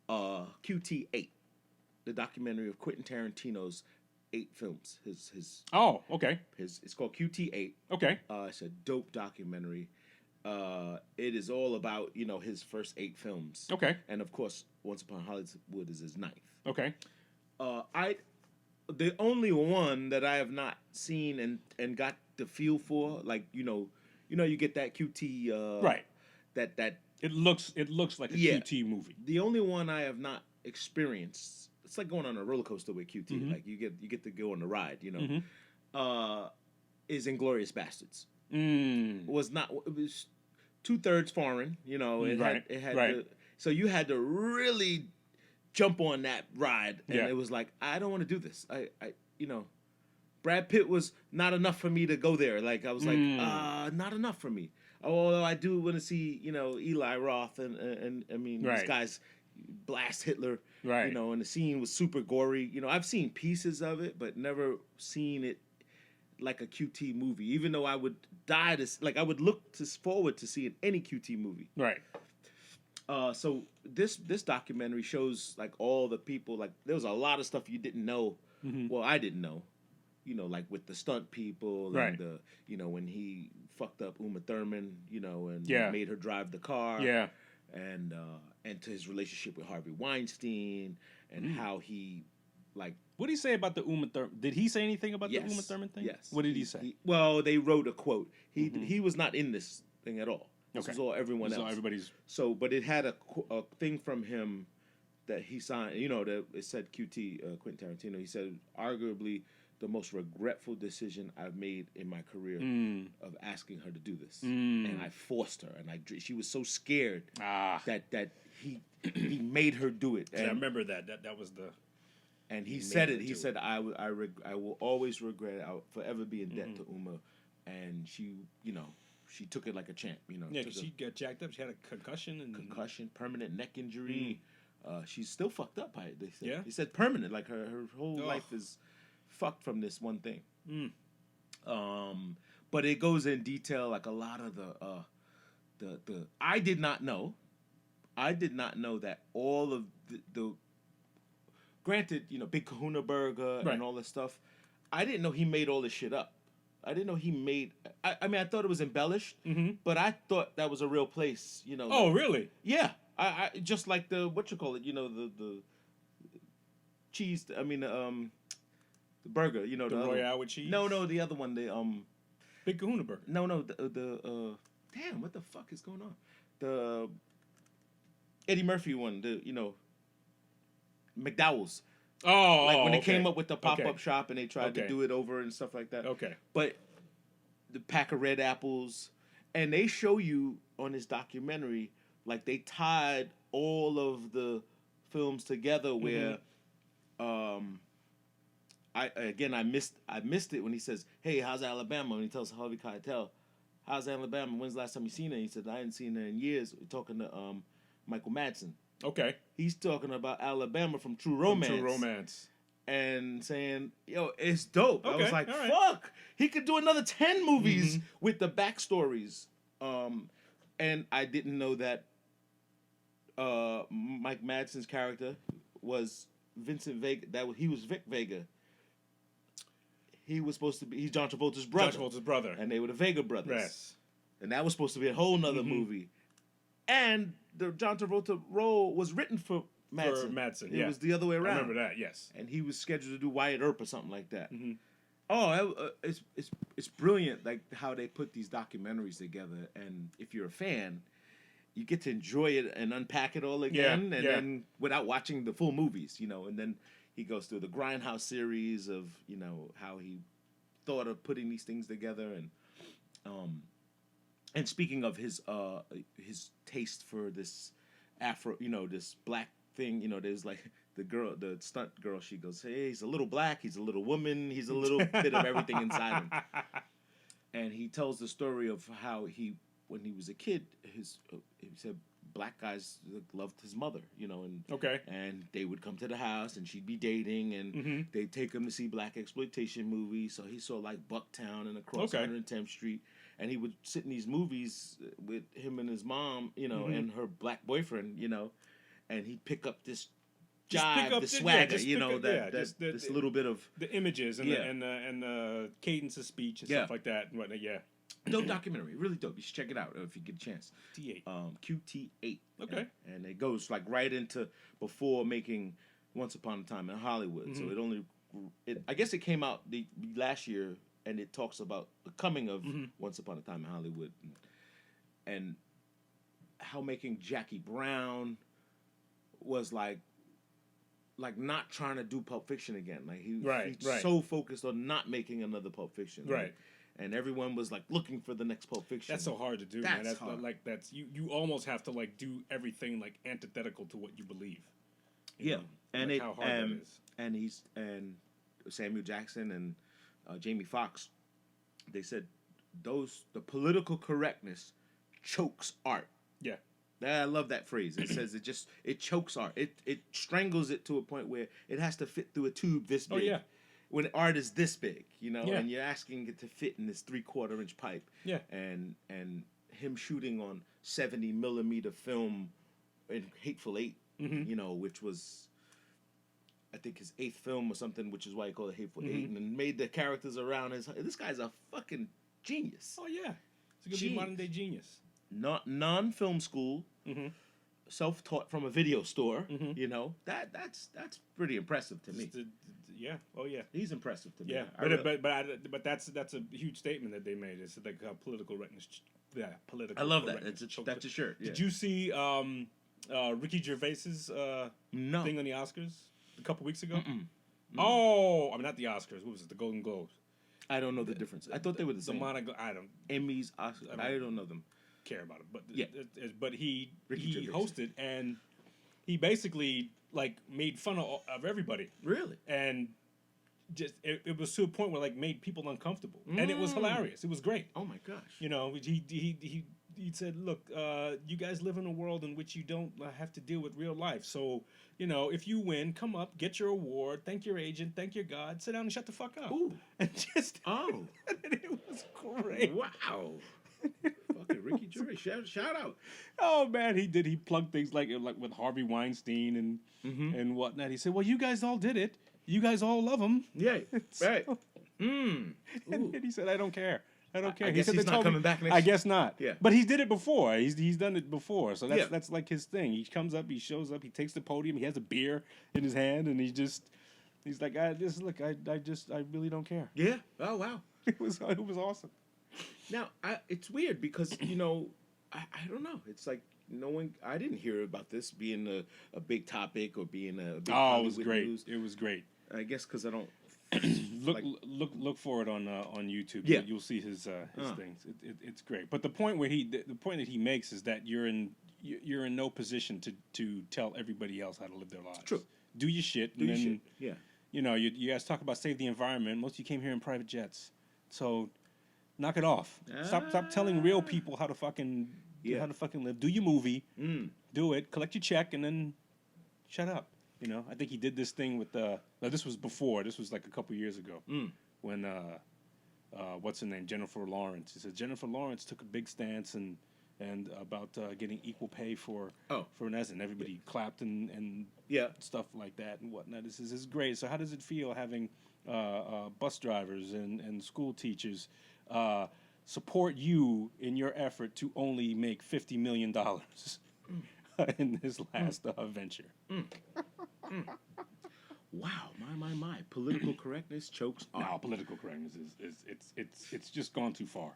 QT8, the documentary of Quentin Tarantino's 8 films. His Oh, okay. it's called QT8. Okay. It's a dope documentary. It is all about, his first 8 films. Okay. And of course, Once Upon Hollywood is his 9th. Okay. The only one that I have not seen and got the feel for, like, you get that QT Right. that It looks like a Yeah. QT movie. the only one I have not experienced. It's like going on a roller coaster with QT. Mm-hmm. Like you get to go on the ride, is Inglourious Bastards. Mm. It was 2/3 foreign, it Right, had right. so you had to really jump on that ride, and Yeah. it was like, I don't want to do this. I Brad Pitt was not enough for me to go there. Like I was like, not enough for me. Although I do want to see, Eli Roth and I mean Right. these guys blast Hitler, Right. and the scene was super gory. I've seen pieces of it, but never seen it like a QT movie. Even though I would I would look forward to seeing any QT movie. Right. So this documentary shows like all the people, like there was a lot of stuff you didn't know. Mm-hmm. Well, I didn't know. Like with the stunt people Right. and the when he fucked up Uma Thurman, and Yeah. made her drive the car. Yeah. And to his relationship with Harvey Weinstein and how he like. What did he say about the Uma Thurman? Did he say anything about Yes. the Uma Thurman thing? Yes. What did he say? Well, they wrote a quote. He was not in this thing at all. This Okay. was all everyone So else. everybody's So, but it had a thing from him that he signed. That it said QT Quentin Tarantino. He said arguably the most regretful decision I've made in my career of asking her to do this, and I forced her, and she was so scared that he made her do it. I And, remember that was the and he made said her it. He do said, I will always regret it. I'll forever be in debt to Uma. And she took it like a champ. yeah. took 'Cause she got jacked up. She had a concussion and concussion, permanent neck injury. She's still fucked up by it. They said. Yeah? He said permanent, like her whole Ugh. life is fucked from this one thing. But it goes in detail, like a lot of I did not know. I did not know that all of the granted, Big Kahuna Burger Right. and all this stuff. I didn't know he made all this shit up. I didn't know he made. I mean, I thought it was embellished, but I thought that was a real place. Oh, like, really? yeah. I just like the what you call it. The cheese. I mean, the burger. The other Royale with cheese? No, the other one. The Big Kahuna Burger. No, the damn. What the fuck is going on? The Eddie Murphy one. McDowell's. Oh, Like when they okay. came up with the pop-up Okay. shop and they tried to Okay. do it over and stuff like that. Okay. But the pack of red apples, and they show you on this documentary, like they tied all of the films together where, I missed it when he says, "Hey, how's Alabama?" And he tells Harvey Keitel, "How's Alabama? When's the last time you seen it?" He said, "I hadn't seen it in years." We're talking to Michael Madsen. Okay. He's talking about Alabama from True Romance. True Romance. And saying, "Yo, it's dope." I was Okay, like, all right. "Fuck!" He could do another 10 movies with the backstories. And I didn't know that Mike Madsen's character was Vincent Vega. He was Vic Vega. He was supposed to be. He's John Travolta's brother. John Travolta's brother. And they were the Vega brothers. Yes. And that was supposed to be a whole nother movie. And the John Travolta role was written for Madsen. For Madsen, It was the other way I around. remember that, yes. And he was scheduled to do Wyatt Earp or something like that. Oh, it's brilliant, like how they put these documentaries together. And if you're a fan, you get to enjoy it and unpack it all again, and then without watching the full movies, And then he goes through the Grindhouse series of how he thought of putting these things together, and speaking of his taste for this Afro, this black thing, there's like the stunt girl, she goes, "Hey, he's a little black, he's a little woman, he's a little bit of everything inside him." And he tells the story of how when he was a kid, he said black guys loved his mother, and Okay. and they would come to the house and she'd be dating and they'd take him to see black exploitation movies. So he saw like Bucktown and Across 110th Street, and he would sit in these movies with him and his mom, and her black boyfriend, and he'd pick up this jive, the swagger, this little bit of the images and the cadence of speech and stuff like that and whatnot. Yeah. dope documentary, really dope. You should check it out if you get a chance. T8. QT8. Okay. And it goes like right into before making Once Upon a Time in Hollywood. So I guess it came out last year, and it talks about the coming of Once Upon a Time in Hollywood, and how making Jackie Brown was like not trying to do Pulp Fiction again. Like he's so focused on not making another Pulp Fiction. Right. And everyone was like looking for the next Pulp Fiction. That's so hard to do, man. That's hard. Like that's you almost have to like do everything like antithetical to what you believe. You know? And like how hard that is. And Samuel Jackson and Jamie Foxx, they said the political correctness chokes art. Yeah. I love that phrase. It says it chokes art. It strangles it to a point where it has to fit through a tube this big. Oh yeah. When art is this big, Yeah. and you're asking it to fit in this 3/4 inch pipe. Yeah. And him shooting on 70 millimeter film in Hateful Eight, which was, I think, his 8th film or something, which is why he called it Hateful Eight, and then made the characters around this guy's a fucking genius. Oh yeah. It's gonna be modern day genius. Not non-film school, self-taught from a video store. That's pretty impressive to me. Yeah. Oh yeah. He's impressive to me. Yeah. But that's a huge statement that they made. It's like political correctness. Yeah. Political. I love that. correctness. That's a shirt. Yeah. Did you see Ricky Gervais's No. thing on the Oscars a couple weeks ago? Oh, I mean not the Oscars. What was it? The Golden Globes. I don't know the difference. I thought they were the same. I don't Emmys, Oscars. I don't know them. care about it, but Yeah. But he Ricky Gervais. hosted and he basically like made fun of everybody, Really? and just it was to a point where like made people uncomfortable, and it was hilarious. It was great. Oh my gosh. He said, look, you guys live in a world in which you don't have to deal with real life. So, if you win, come up, get your award, thank your agent, thank your God, sit down and shut the fuck up. Ooh. And just, Oh. and it was great. Wow. Fucking Ricky Gervais. Shout out. Oh man, he did. He plugged things like with Harvey Weinstein and whatnot. He said, "Well, you guys all did it. You guys all love him." Yeah, right. And he said, "I don't care. I don't care." I He guess said he's they not told coming me, back next I guess not. Yeah. But he did it before. He's done it before. So Yeah. that's like his thing. He comes up, he shows up, he takes the podium, he has a beer in his hand, and he's like, I really don't care. Yeah. Oh wow. It was awesome. Now, it's weird because I don't know. It's like no one. I didn't hear about this being a big topic or being a big Oh, it was Hollywood great. news. It was great. I guess because I don't Look for it on YouTube. Yeah. You'll see his things. It's great. But the point that he makes is that you're in no position to tell everybody else how to live their lives. True. Do your shit. do your shit. Yeah. You guys talk about save the environment. Most of you came here in private jets, so knock it off. Stop telling real people how to fucking live. Do your movie. Do it. Collect your check, and then shut up. I think he did this thing with this was before. This was like a couple years ago when what's her name, Jennifer Lawrence. He said Jennifer Lawrence took a big stance and about getting equal pay for Ness, and everybody clapped and stuff like that and whatnot. This is great. So how does it feel having bus drivers and school teachers support you in your effort to only make $50 million in this last venture? Wow, my. Political correctness chokes on. No, political correctness it's just gone too far.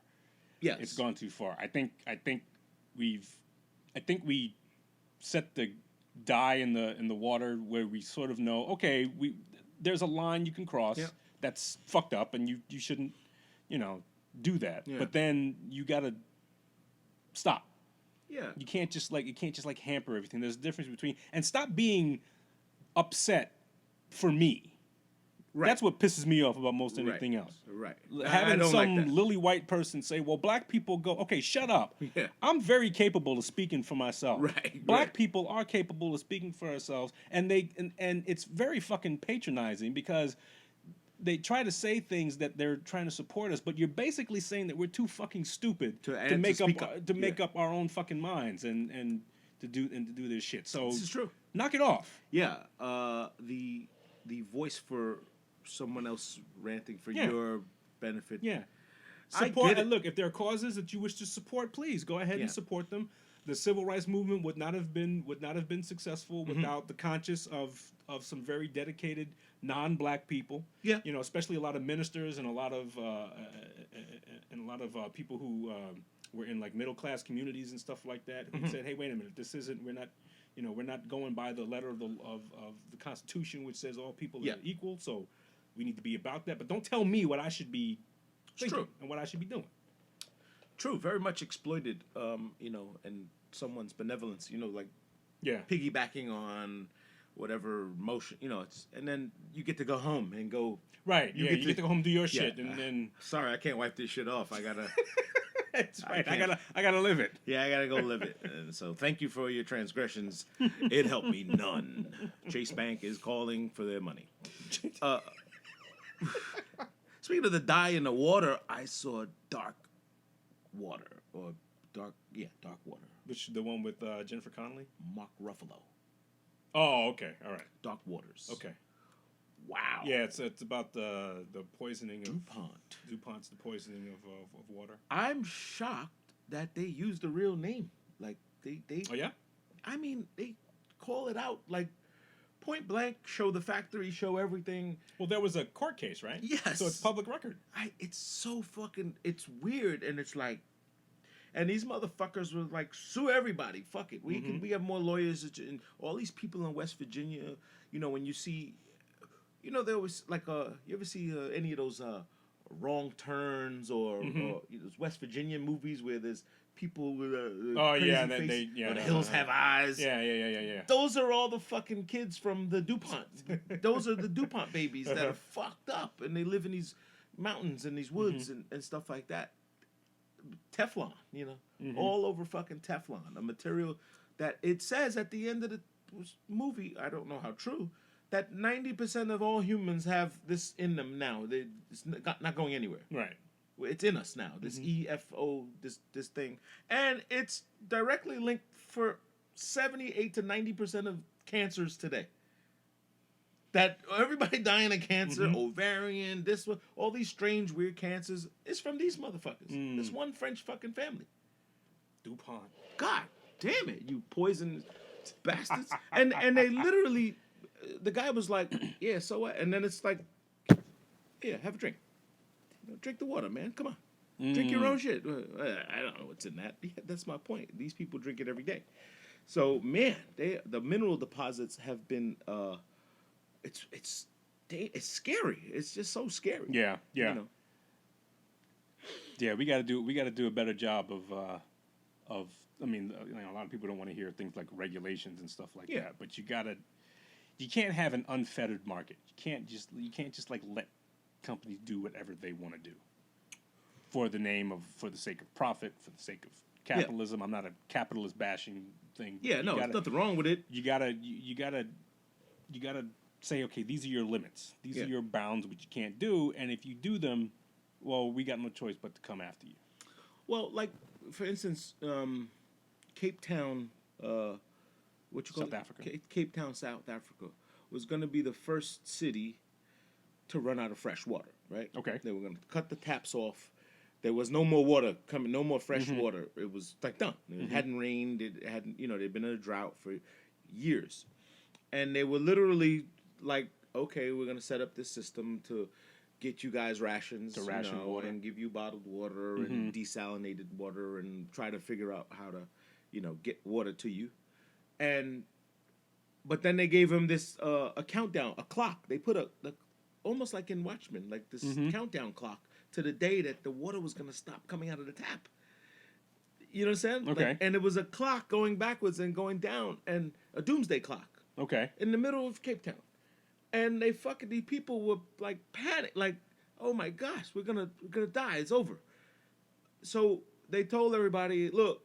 Yes. It's gone too far. I think we set the dye in the water where we sort of know, okay, there's a line you can cross that's fucked up and you shouldn't, do that. Yeah. But then you gotta stop. Yeah. You can't just hamper everything. There's a difference between, and stop being upset for me. Right. That's what pisses me off about most anything else. Right. Having I don't some like that. lily white person say, "Well, black people go." Okay, shut up. Yeah. I'm very capable of speaking for myself. Right, Black right. people are capable of speaking for ourselves, and and it's very fucking patronizing because they try to say things that they're trying to support us, but you're basically saying that we're too fucking stupid to make up our own fucking minds and to do this shit. So This is true. Knock it off. Yeah. The voice for someone else ranting for your benefit. Yeah. I Support get it. and look, if there are causes that you wish to support, please go ahead and support them. The civil rights movement would not have been successul without the conscience of some very dedicated non-black people. Yeah. Especially a lot of ministers and a lot of people who were in like middle class communities and stuff like that who said, "Hey, wait a minute, we're not going by the letter of the Constitution, which says all people are equal. So we need to be about that. But don't tell me what I should be thinking and what I should be doing." True. Very much exploited. And someone's benevolence. Yeah. Piggybacking on whatever motion. And then you get to go home and go. Right. You get to go home and do your shit, and then. Sorry, I can't wipe this shit off. I gotta. That's right. I gotta live it. Yeah, I gotta go live it. And so, thank you for your transgressions. It helped me none. Chase Bank is calling for their money. Speaking of the dye in the water, I saw dark water dark water. Which the one with Jennifer Connelly? Mark Ruffalo. Oh, okay. All right. Dark Waters. Okay. Wow. Yeah, it's about the poisoning of DuPont. DuPont's the poisoning of water. I'm shocked that they used the real name. Like they. Oh yeah. I mean, they call it out like point blank. Show the factory. Show everything. Well, there was a court case, right? Yes. So it's public record. It's so fucking. It's weird, and it's like. And these motherfuckers were like, sue everybody. Fuck it. We have more lawyers. And all these people in West Virginia, when you see, there was like you ever see any of those Wrong Turns or those West Virginia movies where there's people with crazy face, the hills have eyes. Yeah. Those are all the fucking kids from the DuPont. Those are the DuPont babies that are fucked up, and they live in these mountains and these woods and stuff like that. Teflon, all over fucking Teflon, a material that it says at the end of the movie, I don't know how true, that 90% of all humans have this in them now. It's not going anywhere. Right. It's in us now. This EFO, this thing, and it's directly linked for 78 to 90% of cancers today. That everybody dying of cancer, ovarian, this one, all these strange weird cancers is from these motherfuckers. This one French fucking family. DuPont. God damn it, you poison bastards! and they literally, the guy was like, yeah, so what? And then it's like, yeah, have a drink. Drink the water, man. Come on. Drink your own shit. I don't know what's in that. Yeah, that's my point. These people drink it every day. So, man, the mineral deposits have been, it's scary. It's just so scary. Yeah. You know? Yeah, we got to do a better job of. I mean, a lot of people don't want to hear things like regulations and stuff like that. But you can't have an unfettered market. You can't just like let companies do whatever they want to do for the sake of profit, for the sake of capitalism. I'm not a capitalist bashing thing. Yeah, no, there's nothing wrong with it. You gotta say, okay, these are your limits. These are your bounds, which you can't do. And if you do them, well, we got no choice but to come after you. Well, like for instance, Cape Town, South Africa. Cape Town, South Africa, was going to be the first city to run out of fresh water. Right? Okay. They were going to cut the taps off. There was no more water coming, no more fresh water. It was like done. It hadn't rained. It hadn't, they'd been in a drought for years, and they were literally like, okay, we're going to set up this system to get you guys rations, water, and give you bottled water and desalinated water, and try to figure out how to, get water to you. But then they gave him this a countdown, a clock. They put almost like in Watchmen, like this countdown clock to the day that the water was going to stop coming out of the tap. You know what I'm saying? Okay. And it was a clock going backwards and going down, and a doomsday clock. Okay. In the middle of Cape Town. And these people were like panicked, like, oh my gosh, we're gonna die, it's over. So they told everybody, look,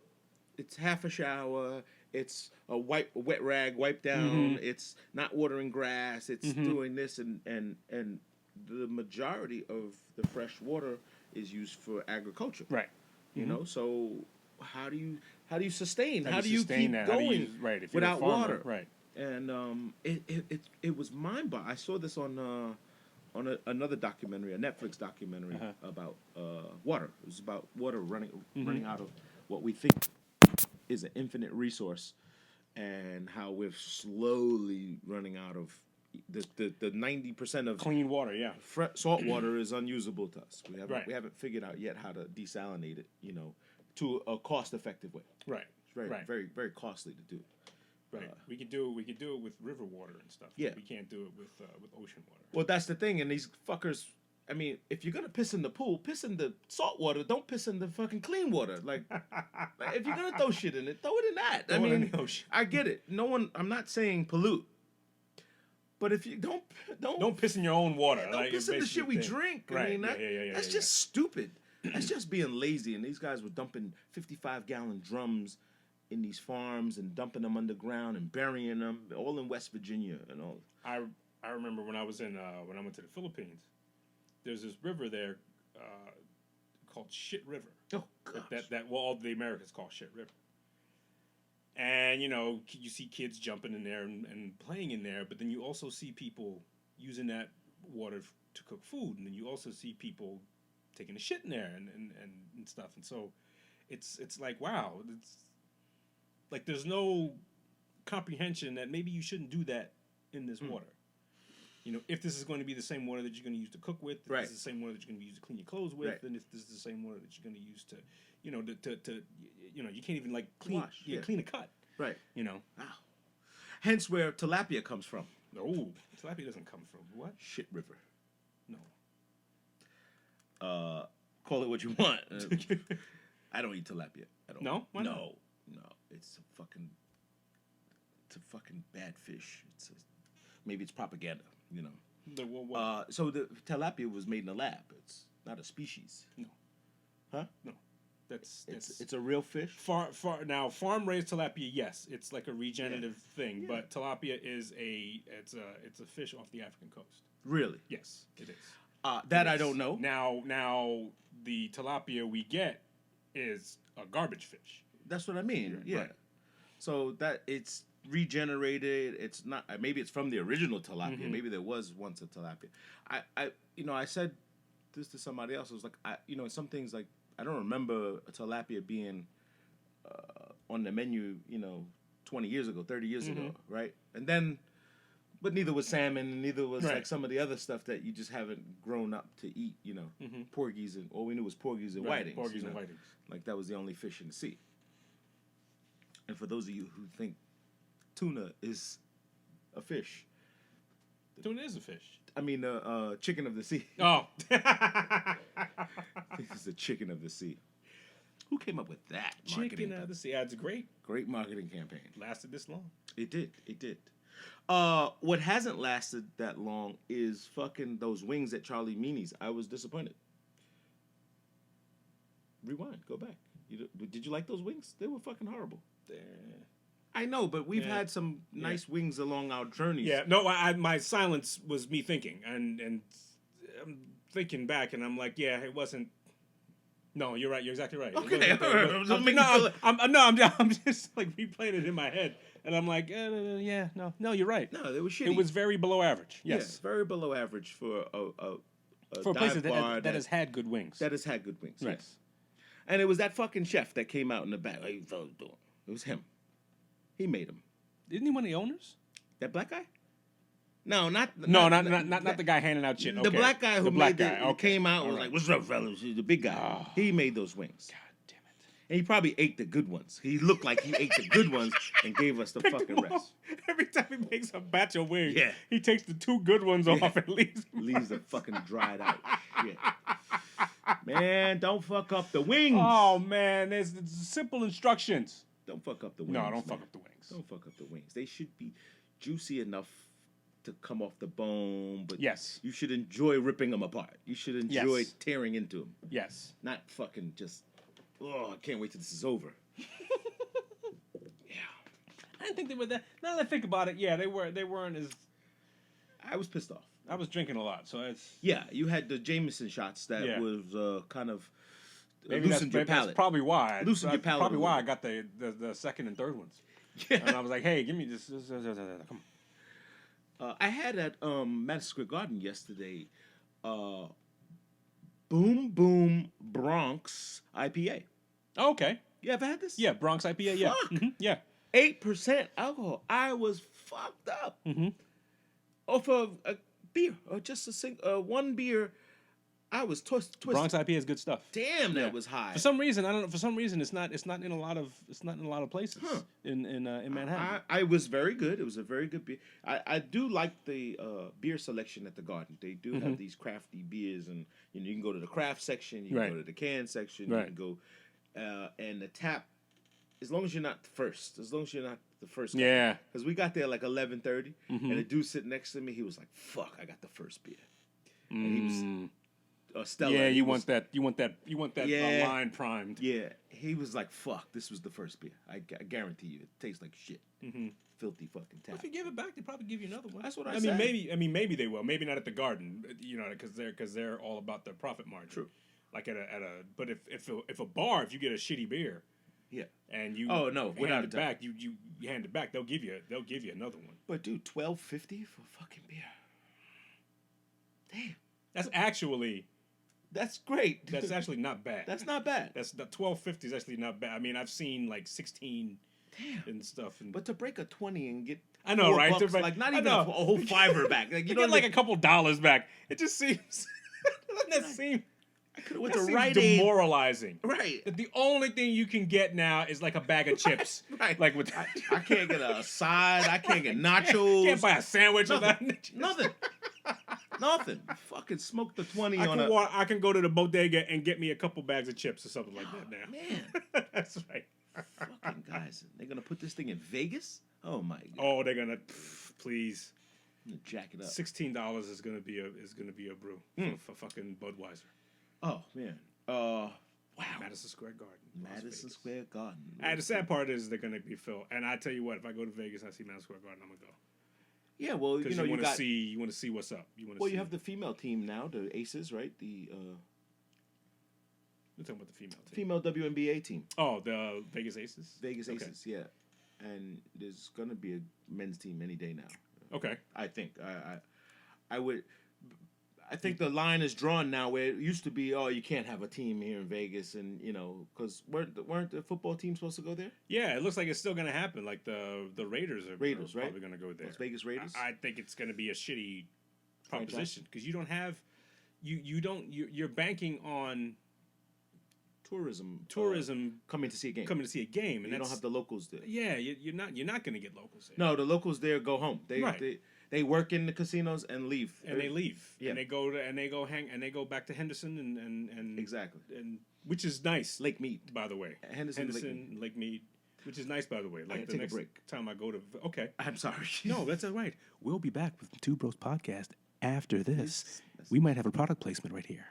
it's half a shower, it's a wet rag wipe down, it's not watering grass, it's doing this, and the majority of the fresh water is used for agriculture. Right. You know, so how do you sustain? How do you sustain keep that? going if you're without a farmer, water? Right. And it was mind-boggling. I saw this on another documentary, a Netflix documentary about water. It was about water running out of what we think is an infinite resource, and how we're slowly running out of the 90% of Clean water, yeah. salt water is unusable to us. Right. We haven't figured out yet how to desalinate it, to a cost-effective way. Right. It's very, Right. very, very costly to do. Right. We could do it with river water and stuff. Yeah. We can't do it with ocean water. Well, that's the thing, and these fuckers. I mean, if you're gonna piss in the pool, piss in the salt water. Don't piss in the fucking clean water. Like if you're gonna throw shit in it, throw it in that. Throw it in the ocean. I get it. I'm not saying pollute, but if you don't piss in your own water. don't like, piss in the shit we thing. drink. Right. I mean, that's Yeah. just stupid. That's just being lazy. And these guys were dumping 55-gallon drums in these farms and dumping them underground and burying them, all in West Virginia and all. I remember when I was when I went to the Philippines. There's this river there called Shit River. Oh, gosh. That all the Americans call Shit River. And you see kids jumping in there and playing in there, but then you also see people using that water to cook food, and then you also see people taking a shit in there and stuff. And so it's like, wow, it's like there's no comprehension that maybe you shouldn't do that in this water. If this is going to be the same water that you're going to use to cook with, if this is the same water that you're going to use to clean your clothes with, and if this is the same water that you're going to use to, you can't even like clean clean a cut. Right. Wow. Hence where tilapia comes from. No, tilapia doesn't come from what? Shit River. No. Call it what you want. I don't eat tilapia at all. No? Why not? No. It's a fucking bad fish. Maybe it's propaganda, So the tilapia was made in a lab. It's not a species. No. Huh? No. It's a real fish. Farm raised tilapia, yes, it's like a regenerative thing, but tilapia is it's a fish off the African coast. Really? Yes, it is. That I don't know. Now the tilapia we get is a garbage fish. That's what I mean. Yeah. Right. So that it's regenerated. It's not. Maybe it's from the original tilapia. Mm-hmm. Maybe there was once a tilapia. I said this to somebody else. I was like, some things like I don't remember a tilapia being on the menu. 20 years ago, 30 years ago, right? And then, but neither was salmon, and neither was like some of the other stuff that you just haven't grown up to eat. Porgies, and all we knew was porgies and whitings. Porgies and whitings. Like that was the only fish in the sea. And for those of you who think tuna is a fish, Tuna is a fish. I mean, chicken of the sea. Oh. This is the chicken of the sea. Who came up with that? Chicken of the sea. That's great. Great marketing campaign. Lasted this long. It did. What hasn't lasted that long is fucking those wings at Charlie Meany's. I was disappointed. Rewind. Go back. Did you like those wings? They were fucking horrible. I know, but we've had some nice wings along our journeys. Yeah. No, my silence was me thinking, and I'm thinking back, and I'm like, yeah, it wasn't. No, you're right. You're exactly right. Okay, I'm just like replaying it in my head, and I'm like, yeah, no, you're right. No, they were shitty. It was very below average. Yes, yes, very below average for a for a place dive that bar has had good wings. that has had good wings. Right. Yes, and it was that fucking chef that came out in the back. Like, it was him. He made them. Isn't he one of the owners? That black guy? No, not the guy handing out shit. The Okay. black guy who came out and was All like, "What's up, fellas?" He's the big guy. Oh. He made those wings. God damn it. And he probably ate the good ones. He looked like he ate the good ones and gave us the fucking rest. Every time he makes a batch of wings, Yeah. he takes the two good ones off and leaves. Leaves the fucking dried out shit. Man, don't fuck up the wings. Oh man, there's simple instructions. Don't fuck up the wings. No, don't man. fuck up the wings. Don't fuck up the wings. They should be juicy enough to come off the bone, but Yes. you should enjoy ripping them apart. You should enjoy Yes. tearing into them. Yes. Not fucking just, I can't wait till this is over. Yeah. I didn't think they were that. Now that I think about it, yeah, they weren't as. I was pissed off. I was drinking a lot, so it's. Yeah, you had the Jameson shots that was kind of Maybe loosened your palate. That's probably why. Loosened your palate Probably a why I little. got the second and third ones. Yeah. And I was like, hey, give me this. Come on. I had at Madison Square Garden yesterday, Boom Boom Bronx IPA. Oh, okay. You ever had this? Yeah, Bronx IPA. Yeah. Fuck. Yeah. 8% alcohol. I was fucked up. Mm-hmm. Off of a beer or just one beer. I was twisted. Bronx IPA is good stuff. Damn, that was high. For some reason, I don't know. For some reason, it's not in a lot of places in Manhattan. I was very good. It was a very good beer. I do like the beer selection at the Garden. They do have these crafty beers, and you can go to the craft section, you can go to the can section, you can go, and the tap. As long as you're not the first guy. Yeah. Because we got there like 11:30, and the dude sitting next to me, he was like, "Fuck, I got the first beer," and he was. Stella. Yeah, you want that line primed. Yeah, he was like, "Fuck, this was the first beer. I guarantee you, it tastes like shit. Filthy fucking tap." If you give it back, they probably give you another one. That's what I mean, said. maybe they will. Maybe not at the Garden, because they're all about their profit margin. True. Like but if a bar, if you get a shitty beer, yeah, and you without hand it back, you hand it back, they'll give you another one. But dude, $12.50 for fucking beer. Damn, that's great. That's actually not bad. That's not bad. That's the $12.50 is actually not bad. I mean, I've seen like 16 and stuff. But to break a 20 and get I know, right? $4, like not even a whole $5 back. Like, you get like a couple dollars back. It just seems doesn't that seem with that the seems right demoralizing. Right. That the only thing you can get now is like a bag of chips. Right. Like with I can't get a side. I can't get nachos. Can't buy a sandwich Nothing. without Nothing. Nothing. Fucking smoke the 20 I can go to the bodega and get me a couple bags of chips or something like that now. Man. That's right. Fucking guys. They're going to put this thing in Vegas? Oh, my God. Oh, they're going to please. I'm gonna jack it up. $16 is gonna be a brew for fucking Budweiser. Oh man. Wow. Madison Square Garden. Madison Square Garden. And the sad part is they're gonna be filled. And I tell you what, if I go to Vegas and I see Madison Square Garden, I'm gonna go. Yeah, well, because you want to see what's up. You have the female team now, the Aces, right? You're talking about the female team. Female WNBA team. Oh, the Vegas Aces. Vegas Aces, yeah. And there's gonna be a men's team any day now. Okay. I think I think the line is drawn now where it used to be, you can't have a team here in Vegas, and because weren't the football teams supposed to go there? Yeah, it looks like it's still going to happen. Like the Raiders are right? probably going to go there. Las Vegas Raiders. I think it's going to be a shitty proposition because you don't have you're banking on tourism coming to see a game, and you don't have the locals there. Yeah, you're not going to get locals there. No, the locals there go home. They work in the casinos and leave. And they leave. Yeah. And they go back to Henderson and exactly. And which is nice. Lake Mead, by the way. Henderson, Lake Mead, which is nice, by the way. Like the take next a break. time I go to I'm sorry. No, that's all right. We'll be back with the Two Bros podcast after this. We might have a product placement right here.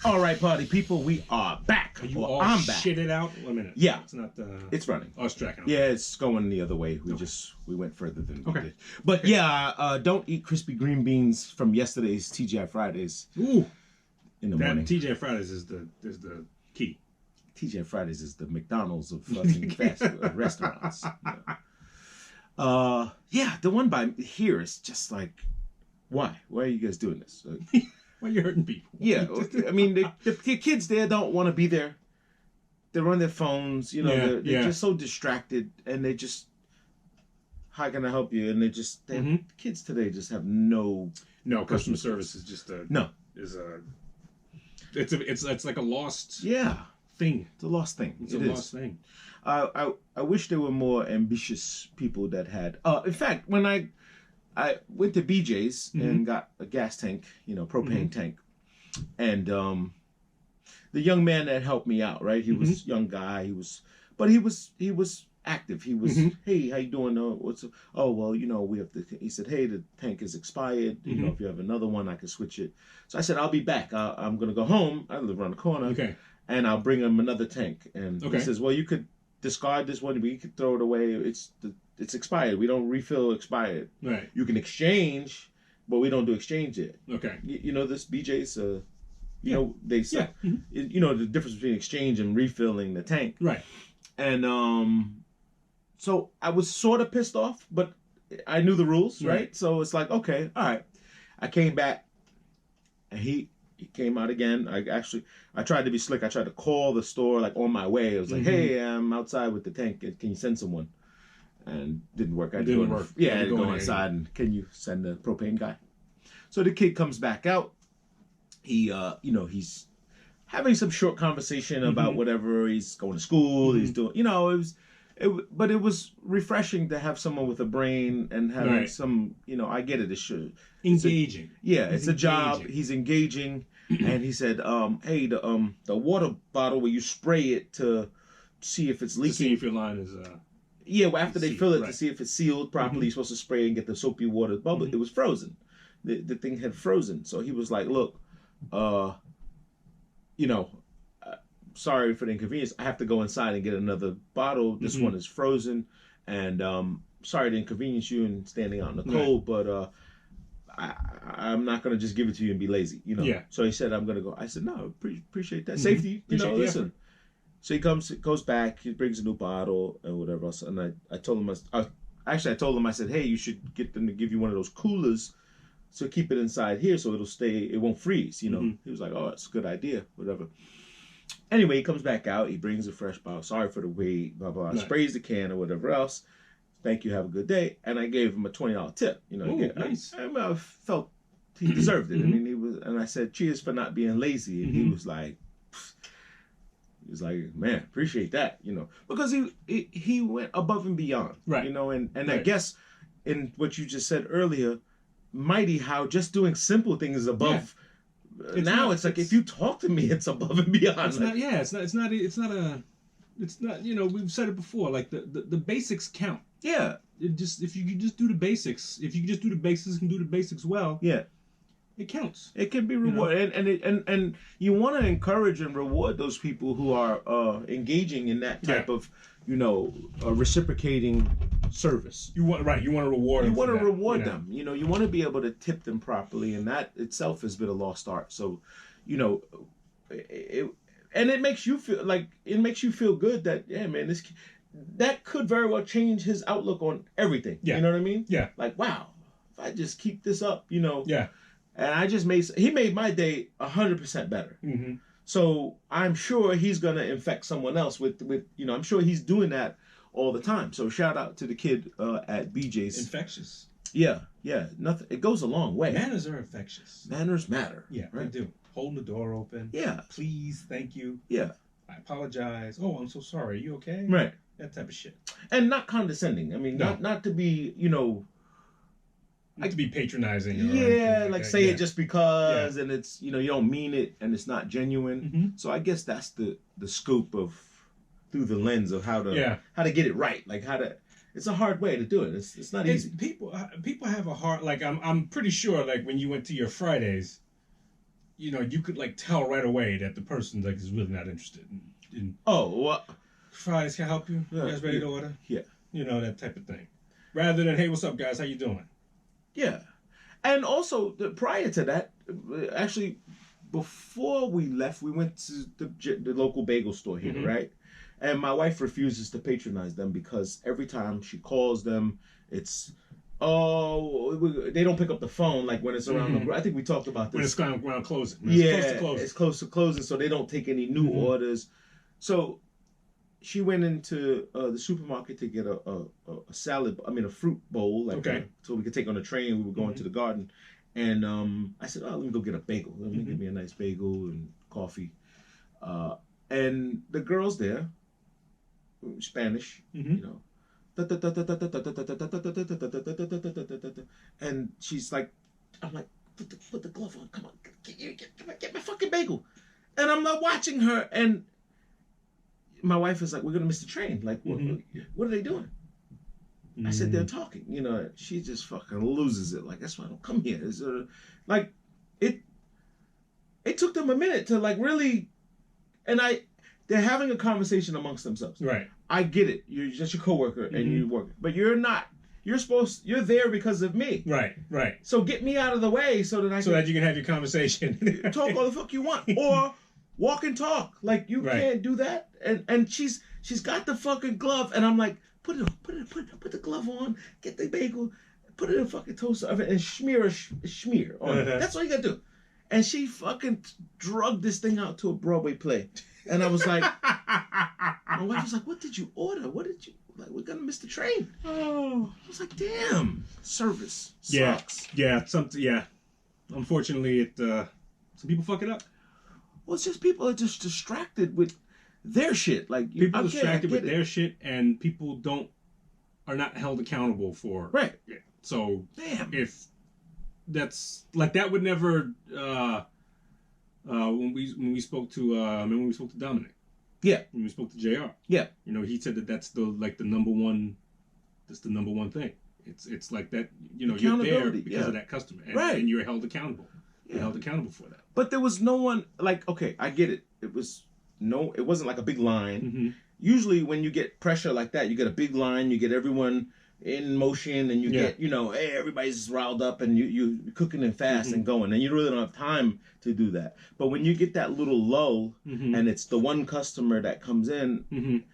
All right, party people, we are back. I'm back. Shit it out. 1 minute. Yeah, it's not. It's running. Oh, it's tracking. Yeah, it's going the other way. We went further than we did. But don't eat crispy green beans from yesterday's TGI Fridays. Ooh, in the morning. TGI Fridays is the key. TGI Fridays is the McDonald's of fucking fast food restaurants. The one by here is just like, why? Why are you guys doing this? Why are you hurting people? Yeah, I mean, the kids there don't want to be there. They're on their phones, they're just so distracted, and they just, how can I help you? And kids today just have no customer service is just it's like a lost thing. It's a lost thing. It's a lost thing. I wish there were more ambitious people that had. In fact, when I went to BJ's and got a gas tank, propane tank. And the young man that helped me out, right? He was a young guy. He was active. He was, hey, how you doing? We have to, he said, hey, the tank is expired. If you have another one, I can switch it. So I said, I'll be back. I'm going to go home. I live around the corner. Okay. And I'll bring him another tank. And he says, well, you could discard this one, but you could throw it away. It's expired. We don't refill expired. Right. You can exchange, but we don't do exchange yet. Okay. This BJ's, they sell. Yeah. The difference between exchange and refilling the tank. Right. And so I was sort of pissed off, but I knew the rules, right? So it's like, okay, all right. I came back, and he came out again. I tried to be slick. I tried to call the store like on my way. I was like, hey, I'm outside with the tank. Can you send someone? And didn't work. I had to go inside and can you send the propane guy? So the kid comes back out. He, he's having some short conversation about whatever. He's going to school. He's doing, but it was refreshing to have someone with a brain and having some, I get it. Engaging. It's a job. He's engaging. And he said, hey, the water bottle where you spray it to see if it's leaking. To see if your line is, after they fill it to see if it's sealed properly, you're supposed to spray and get the soapy water bubble. It was frozen. The thing had frozen. So he was like, look, sorry for the inconvenience. I have to go inside and get another bottle. This one is frozen. And sorry to inconvenience you and standing out in the cold, but I'm not going to just give it to you and be lazy, Yeah. So he said, I'm going to go. I said, no, appreciate that. Safety, listen. So he goes back, he brings a new bottle and whatever else. And I told him, I told him, I said, hey, you should get them to give you one of those coolers so keep it inside here so it won't freeze, He was like, oh, it's a good idea, whatever. Anyway, he comes back out, he brings a fresh bottle, sorry for the wait, blah, blah, sprays the can or whatever else. Thank you, have a good day. And I gave him a $20 tip, Nice. I felt he deserved it. I mean, and I said, cheers for not being lazy. And he was like, man, appreciate that, because he went above and beyond, right? And I guess in what you just said earlier, mighty how just doing simple things is above. Yeah. It's like if you talk to me, it's above and beyond. It's not. We've said it before. Like the basics count. Yeah. If you could just do the basics, and do the basics well. Yeah. It counts. It can be rewarded, and you want to encourage and reward those people who are engaging in that type of, reciprocating service. You want to reward them. You want to reward you know? them. You know, you want to be able to tip them properly, and that itself has been a lost art. So, you know, it makes you feel like good that, yeah, man, that could very well change his outlook on everything. Yeah. You know what I mean? Yeah. Like, wow, if I just keep this up, you know. Yeah. And he made my day 100% better. Mm-hmm. So I'm sure he's gonna infect someone else with you know, I'm sure he's doing that all the time. So shout out to the kid at BJ's. Infectious. Yeah. Nothing. It goes a long way. Manners are infectious. Manners matter. Yeah, right? they do. Holding the door open. Yeah. Please, thank you. Yeah. I apologize. Oh, I'm so sorry. You okay? Right. That type of shit. And not condescending. I mean, No. not to be, you know. Not to be patronizing. Or Yeah, anything like that. say Yeah. it just because, and it's, you know, you don't mean it, and it's not genuine. Mm-hmm. So I guess that's the scope of through the lens of how to get it right, like how to. It's a hard way to do it. It's not easy. People have a hard, like I'm pretty sure, like when you went to your Fridays, you know, you could like tell right away that the person like is really not interested in Oh, well, Fridays, can I help you? Yeah, You guys ready yeah, to order? yeah. You know, that type of thing. Rather than, hey, what's up, guys? How you doing? Yeah, and also prior to that, actually, before we left, we went to the local bagel store here, Mhm. right? And my wife refuses to patronize them because every time she calls them, it's they don't pick up the phone like when it's around. Mhm. I think we talked about this. When it's around closing. When Yeah, it's close to closing. it's close to closing, so they don't take any new Mhm. orders. So she went into the supermarket to get a salad. I mean, a fruit bowl, like Okay. so we could take on the train. We were going to the garden, and I said, "Oh, let me go get a bagel. Let me give me a nice bagel and coffee." And the girls there, Spanish, you know. And she's like, I'm like, put the glove on. Come on, get my fucking bagel. And I'm not watching her. And my wife is like, we're gonna miss the train. Like, what are they doing? I said, they're talking. You know, she just fucking loses it. Like, that's why I don't come here. It's, like, it took them a minute to like really, and they're having a conversation amongst themselves. Right. I get it. You're just your coworker and you work, but you're not. You're there because of me. Right. So get me out of the way so that So that you can have your conversation. talk all the fuck you want, or walk and talk. Like you can't do that. And she's got the fucking glove, and I'm like, put the glove on, get the bagel, put it in a fucking toaster oven, and smear on it. That's all you gotta do. And she fucking drugged this thing out to a Broadway play, and I was like, my wife was like, "What did you order? What did you like? We're gonna miss the train." Oh. I was like, "Damn, service Yeah. sucks." Yeah. Yeah. Unfortunately, some people fuck it up. Well, it's just people are just distracted with their shit. Like People okay, distracted I with get their shit, and people are not held accountable for right. it. So Damn. if that's like that would never when we spoke to remember when we spoke to Dominic. Yeah. When we spoke to JR. Yeah. You know, he said that's the number one. That's the number one thing. It's like that. You know, you're there because of that customer, and you're held accountable. Yeah. You're held accountable for that. But there was no one like. Okay, I get it. It wasn't like a big line. Mm-hmm. Usually, when you get pressure like that, you get a big line. You get everyone in motion, and you get hey, everybody's riled up, and you cooking and fast and going, and you really don't have time to do that. But when you get that little lull, and it's the one customer that comes in.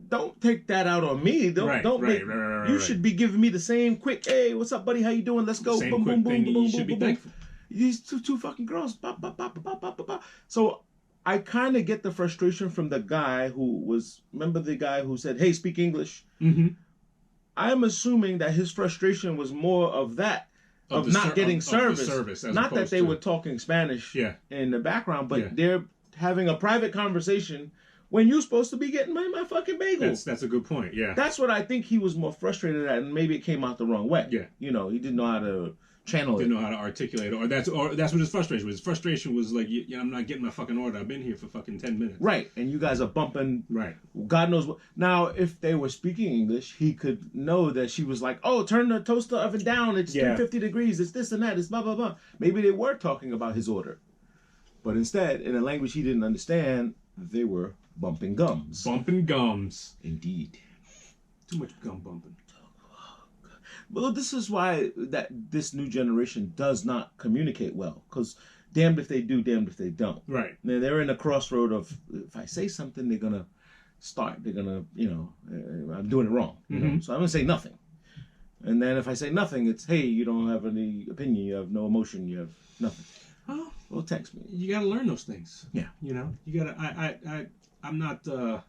Don't take that out on me. You should be giving me the same quick. Hey, what's up, buddy? How you doing? Let's go. Same Boom, quick boom, thing. boom, boom, You should boom, be boom, boom. thankful. These two fucking girls. Bop, bop, bop, bop, bop, bop, bop. So I kind of get the frustration from the guy remember the guy who said, "Hey, speak English." I'm assuming that his frustration was more of that. Of not getting service. Not that they were talking Spanish in the background, but they're having a private conversation when you're supposed to be getting my fucking bagel. That's a good point, yeah. That's what I think he was more frustrated at, and maybe it came out the wrong way. Yeah. You know, he didn't know how to channel Didn't know how to articulate it. Or that's what his frustration was. His frustration was like, I'm not getting my fucking order. I've been here for fucking 10 minutes. Right, and you guys are bumping. Right. God knows what. Now, if they were speaking English, he could know that she was like, oh, turn the toaster oven down. It's 350 degrees. It's this and that. It's blah, blah, blah. Maybe they were talking about his order. But instead, in a language he didn't understand, they were bumping gums. Bumping gums. Indeed. Too much gum bumping. Well, this is why this new generation does not communicate well, because damned if they do, damned if they don't. Right. They're in a crossroad of, if I say something, they're gonna I'm doing it wrong. So I'm gonna say nothing. And then if I say nothing, it's, hey, you don't have any opinion, you have no emotion, you have nothing. Well, text me. You got to learn those things. Yeah. You know, you got to. I'm not. I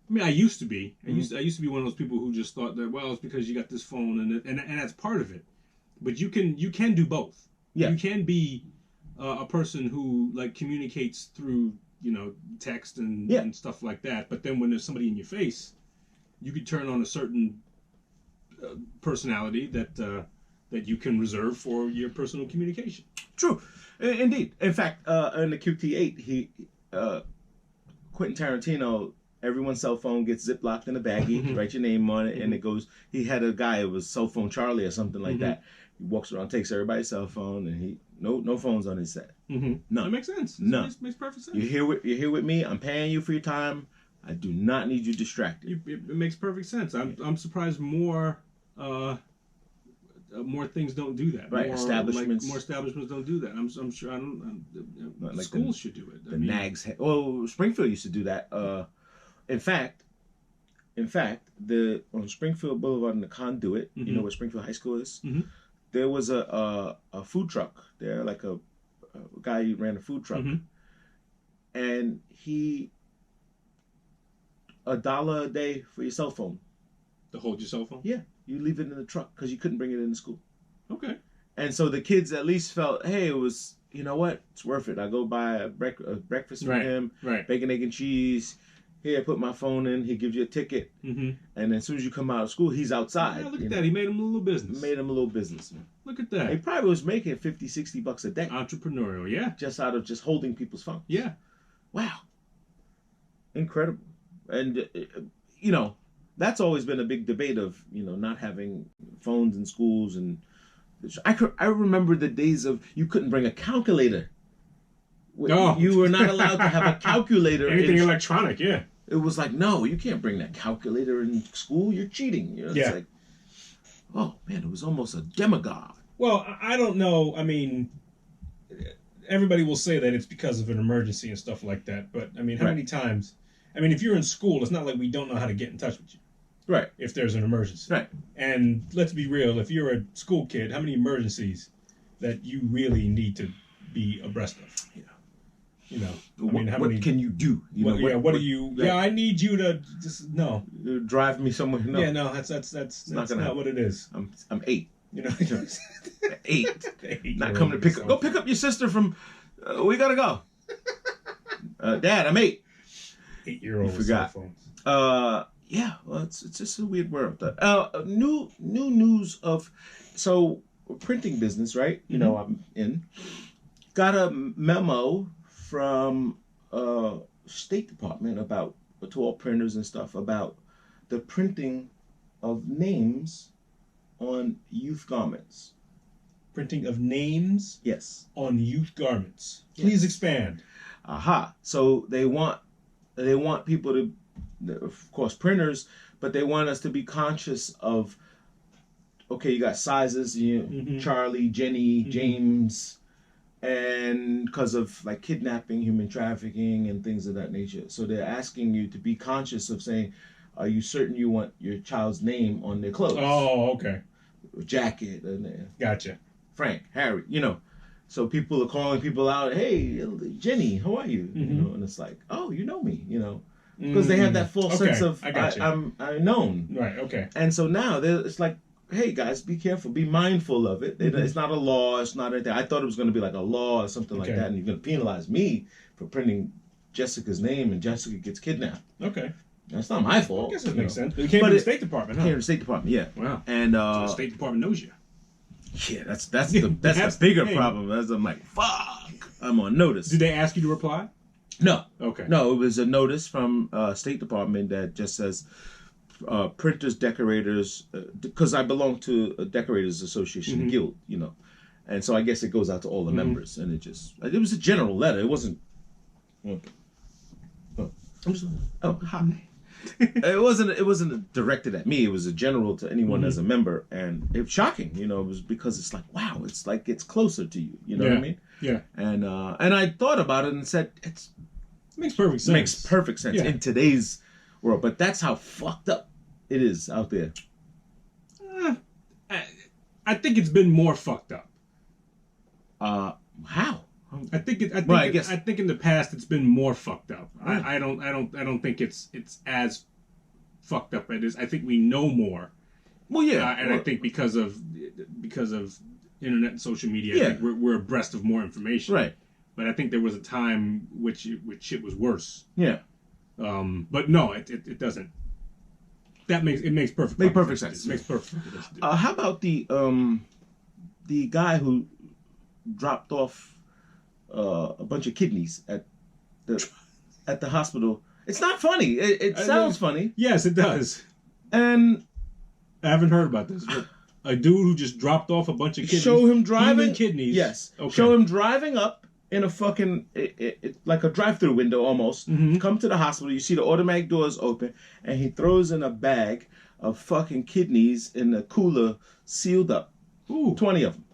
mean, I used to be. I used to be one of those people who just thought that, well, it's because you got this phone and that's part of it. But you can do both. Yeah. You can be a person who like communicates through text and stuff like that. But then when there's somebody in your face, you could turn on a certain personality that you can reserve for your personal communication. True, indeed. In fact, in the QT8, Quentin Tarantino, everyone's cell phone gets ziplocked in a baggie. Write your name on it, and it goes. He had a guy. It was Cell Phone Charlie or something like that. He walks around, takes everybody's cell phone, and he no phones on his set. None. That makes sense. None. Makes perfect sense. You're here with me. I'm paying you for your time. I do not need you distracted. It makes perfect sense. I'm surprised more things don't do that. Right, more establishments don't do that. I'm sure. Like schools should do it. The nags. Well, Springfield used to do that. In fact, on Springfield Boulevard in the Conduit, you know where Springfield High School is. There was a food truck there, like a guy who ran a food truck, and he $1 a day for your cell phone. To hold your cell phone? Yeah, you leave it in the truck because you couldn't bring it into school. Okay. And so the kids at least felt, hey, it was, you know what, it's worth it. I go buy a breakfast for him, bacon, egg, and cheese. Here, put my phone in. He gives you a ticket, and then as soon as you come out of school, he's outside. Yeah, look at that. He made him a little business. Look at that. He probably was making $50-$60 a day. Entrepreneurial, yeah. Just out of just holding people's phones. Yeah. Wow. Incredible. And, that's always been a big debate of, not having phones in schools. And I remember the days of you couldn't bring a calculator. No. You were not allowed to have a calculator. Anything electronic, yeah. It was like, no, you can't bring that calculator in school. You're cheating. It's like, oh, man, it was almost a demagogue. Well, I don't know. I mean, everybody will say that it's because of an emergency and stuff like that. But, I mean, how many times? I mean, if you're in school, it's not like we don't know how to get in touch with you. Right. If there's an emergency. Right. And let's be real, if you're a school kid, how many emergencies that you really need to be abreast of? Yeah. What can you do? What do you? Yeah, I need you to just drive me somewhere. No. Yeah, no, that's not what it is. I'm 8. 8. Not coming to pick up. Something. Go pick up your sister from. We gotta go. Dad, I'm 8. 8-year-old cell phones. Yeah. Well, it's just a weird world. New news of printing business, right? I'm in. Got a memo from State Department to all printers and stuff about the printing of names on youth garments. Printing of names? Yes. On youth garments. Please expand. Aha. So they want people to, of course, printers, but they want us to be conscious of, okay, you got sizes, Charlie, Jenny, James, and because of like kidnapping, human trafficking, and things of that nature. So they're asking you to be conscious of saying, are you certain you want your child's name on their clothes? Oh, okay. Jacket. And, gotcha. Frank, Harry, So people are calling people out, hey, Jenny, how are you? And it's like, oh, you know me, Because they have that full sense of, I'm known. Right, okay. And so now it's like, hey guys, be careful, be mindful of it. It's not a law, it's not anything. I thought it was going to be like a law or something like that, and you're going to penalize me for printing Jessica's name and Jessica gets kidnapped. Okay. That's not my fault. I guess it makes sense. But it came from the State Department, huh? Came from the State Department, yeah. Wow. And so the State Department knows you. Yeah, that's the bigger problem. I'm like, fuck, I'm on notice. Did they ask you to reply? No. Okay. No, it was a notice from State Department that just says printers, decorators, because I belong to a Decorators Association Guild, and so I guess it goes out to all the members, and it was a general letter. It wasn't. Oh, hi. It wasn't directed at me. It was a general to anyone as a member, and it was shocking. You know, it was because it's like, wow, it's like it's closer to you. You know what I mean? Yeah. And I thought about it and said, it makes perfect sense. Makes perfect sense in today's world. But that's how fucked up it is out there. I think it's been more fucked up. How? I think in the past it's been more fucked up. Right. I don't think it's as fucked up as it is. I think we know more. Well, yeah, I think because of internet and social media, I think we're abreast of more information. Right. But I think there was a time which shit was worse. Yeah. But no, it doesn't. That makes perfect sense. It makes perfect sense. How about the guy who dropped off a bunch of kidneys at the hospital? It's not funny. It sounds funny. Yes, it does. And I haven't heard about this. But a dude who just dropped off a bunch of kidneys. Show him driving human kidneys. Yes. Okay. Show him driving up in a fucking like a drive-through window almost. Mm-hmm. Come to the hospital. You see the automatic doors open, and he throws in a bag of fucking kidneys in a cooler, sealed up. Ooh. 20 of them.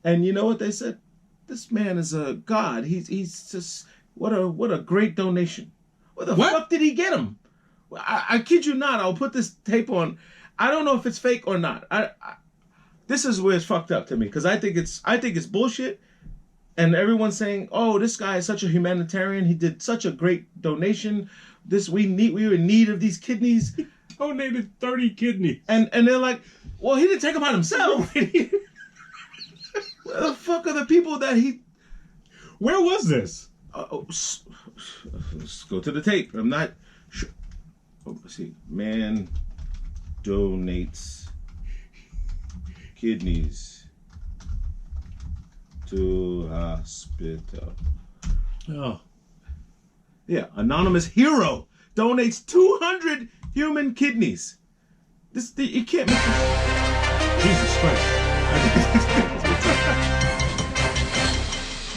And you know what they said? This man is a god. He's just what a great donation. Where the fuck did he get him? I kid you not. I'll put this tape on. I don't know if it's fake or not. This is where it's fucked up to me because I think it's bullshit. And everyone's saying, "Oh, this guy is such a humanitarian. He did such a great donation. We were in need of these kidneys." He donated 30 kidneys. And they're like, "Well, he didn't take them out himself." Where the fuck are the people that he? Where was this? Let's go to the tape. I'm not sure. Oh, let's see. Man donates kidneys to hospital. Oh. Yeah, anonymous hero donates 200 human kidneys. You can't make this. Jesus Christ.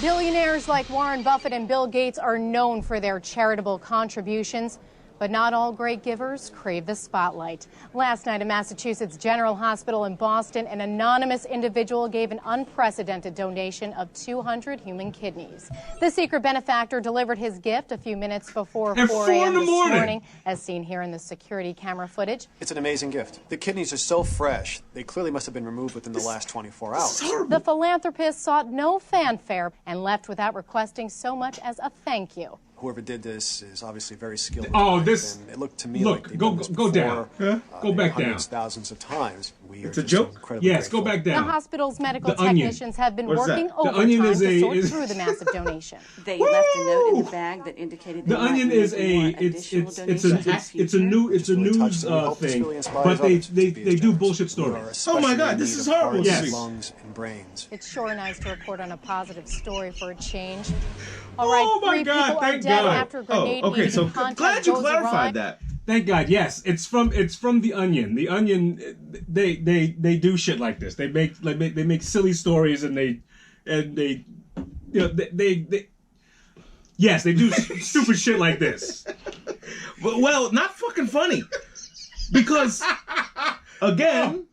Billionaires like Warren Buffett and Bill Gates are known for their charitable contributions, but not all great givers crave the spotlight. Last night at Massachusetts General Hospital in Boston, an anonymous individual gave an unprecedented donation of 200 human kidneys. The secret benefactor delivered his gift a few minutes before 4 a.m. this morning, as seen here in the security camera footage. It's an amazing gift. The kidneys are so fresh, they clearly must have been removed within the last 24 hours. The philanthropist sought no fanfare and left without requesting so much as a thank you. Whoever did this is obviously very skilled. This. And it looked to me Look, like go down. Go back down. Thousands of times. It's a joke. Yes, go back down. The hospital's medical technicians have been working overtime to sort through the massive donation. They left a note in the bag that indicated the Onion is it's a news thing, but they do bullshit stories. Oh my God, this is horrible. Yes. Lungs and brains. It's sure nice to report on a positive story for a change. All right, Oh my 3 God, people are thank dead God. after a grenade Okay, so contact glad you goes clarified awry. that. Thank God. Yes, it's from the Onion. The Onion, they do shit like this. They make silly stories and they yes, they do stupid shit like this. Well, not fucking funny, because again,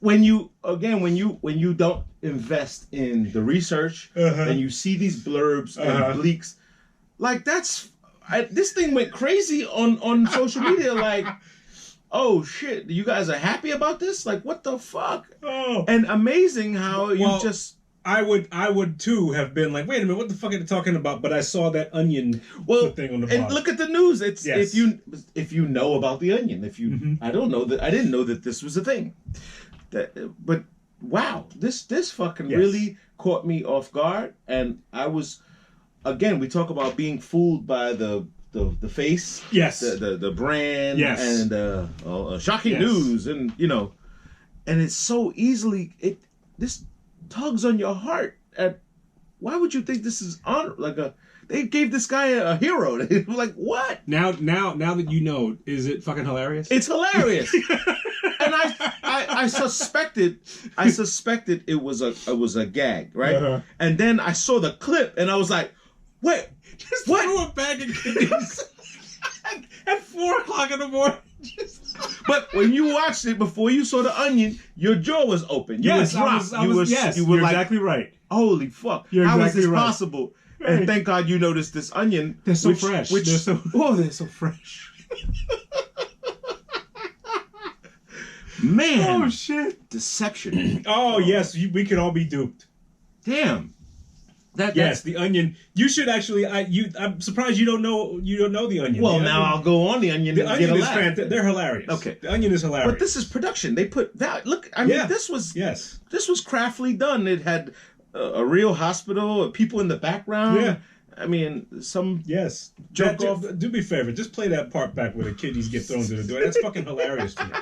when you don't invest in the research and you see these blurbs and leaks, like this thing went crazy on social media. Like, oh shit, you guys are happy about this? Like, what the fuck? Oh. And amazing how I would too have been like, wait a minute, what the fuck are they talking about? But I saw that Onion thing on the bottom. And look at the news. It's Yes. if you know about the Onion. If you I didn't know that this was a thing. But wow, this fucking really caught me off guard, and I was, again, we talk about being fooled by the face, the brand, and shocking news, and and it's so easily this tugs on your heart. At why would you think this is they gave this guy a hero? Like, what? Now that you know, is it fucking hilarious? It's hilarious. And I suspected it was a gag, right? And then I saw the clip and I was like, wait, just threw a bag of kidneys. At 4 o'clock in the morning. But when you watched it before you saw the onion, your jaw was open. You Yes, were dropped. yes, you were you're like, exactly right. holy fuck. You're How exactly is this right. possible? Right. And thank God you noticed this onion. They're so fresh. They're so fresh. Man. Oh, shit. Deception. Oh, yes, we could all be duped. Damn. Yes, the onion. You should actually. I'm surprised you don't know the onion. Well, the now onion, I'll go on the onion. The and onion get a is laugh. fantastic. They're hilarious. Okay, the onion is hilarious. But this is production. They put that. Look, I mean, this was craftily done. It had a real hospital, people in the background. Yeah. I mean, some jerk off. Do me a favor, just play that part back where the kidneys get thrown to the door. That's fucking hilarious to me.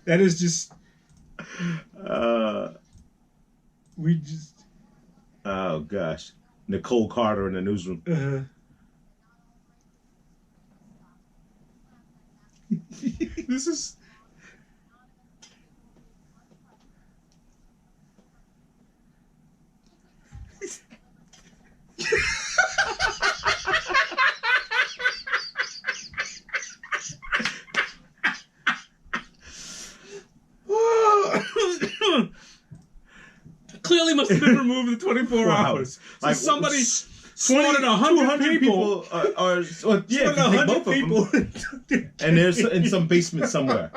That is just. We just. Oh gosh, Nicole Carter in the newsroom. This is. Clearly must have been removed in 24 hours. So like somebody slaughtered 100 people. Or yeah, both people. And there's in some basement somewhere.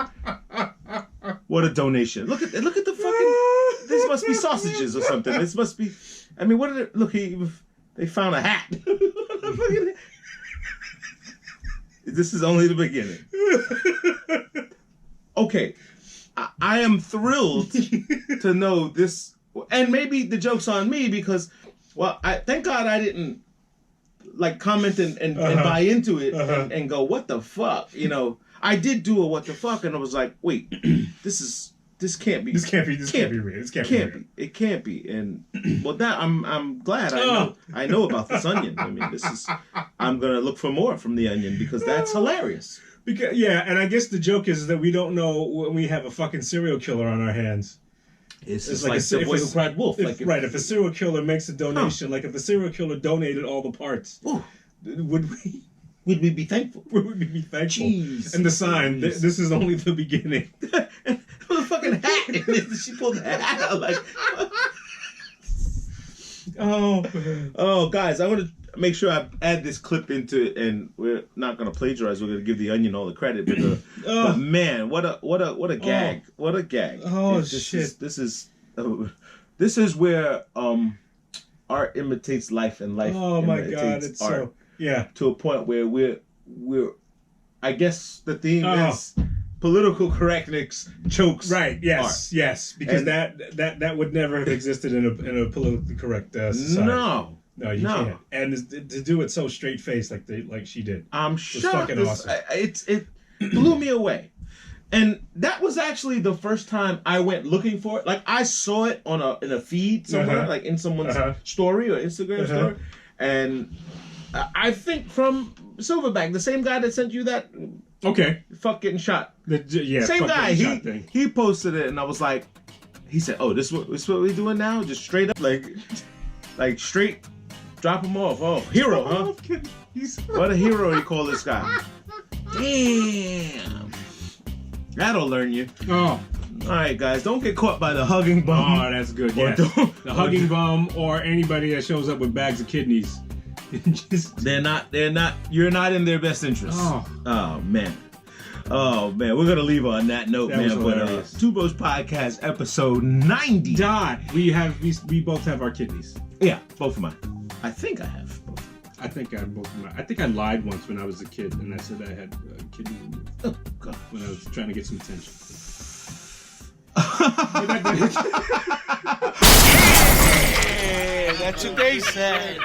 What a donation! Look at the fucking. This must be sausages or something. This must be. I mean, what did it look? They found a hat. This is only the beginning. Okay, I am thrilled to know this. And maybe the joke's on me because, well, thank God I didn't like comment and buy into it and go, what the fuck? You know, I did do a what the fuck, and I was like, wait, this can't be. This can't be real. It can't be. And well, that I'm glad I know about this onion. I mean, I'm gonna look for more from the onion because that's hilarious. Because and I guess the joke is that we don't know when we have a fucking serial killer on our hands. It's like the boy who cried wolf. If a serial killer makes a donation, like if a serial killer donated all the parts, would we be thankful? Would we be thankful? Jeez. And the sign, this is only the beginning. The fucking hat. She pulled the hat out like. Oh, guys, I want to make sure I add this clip into it, and we're not going to plagiarize. We're going to give the onion all the credit, but man, what a gag! What a gag! Oh shit! This is where art imitates life, and life. Oh my god! It's art to a point where we're. I guess the theme is political correctness chokes. Right. Yes. Art. Yes. Because that would never have existed in a politically correct society. No, you can't. And to do it so straight faced like she did. I'm sure. Fucking awesome. It blew me away. And that was actually the first time I went looking for it. Like I saw it in a feed somewhere, like in someone's story or Instagram story. And I think from Silverback, the same guy that sent you that fuck getting shot. Same guy. He posted it and I was like, he said, oh, this is what we're doing now? Just straight up like straight drop him off. Oh, hero, huh? What a hero you call this guy. Damn. That'll learn you. Oh. All right, guys, don't get caught by the hugging bum. Oh, that's good. Yes. The hugging bum or anybody that shows up with bags of kidneys. They're not, you're not in their best interest. Oh, man. Oh, man. We're going to leave on that note, man. But Two Bros Podcast, episode 90. We both have our kidneys. Yeah, both of mine. I think I have both. I think I have both of mine. I think I lied once when I was a kid, and I said I had kidney removed. Oh, God. When I was trying to get some attention. Hey, that's what they said.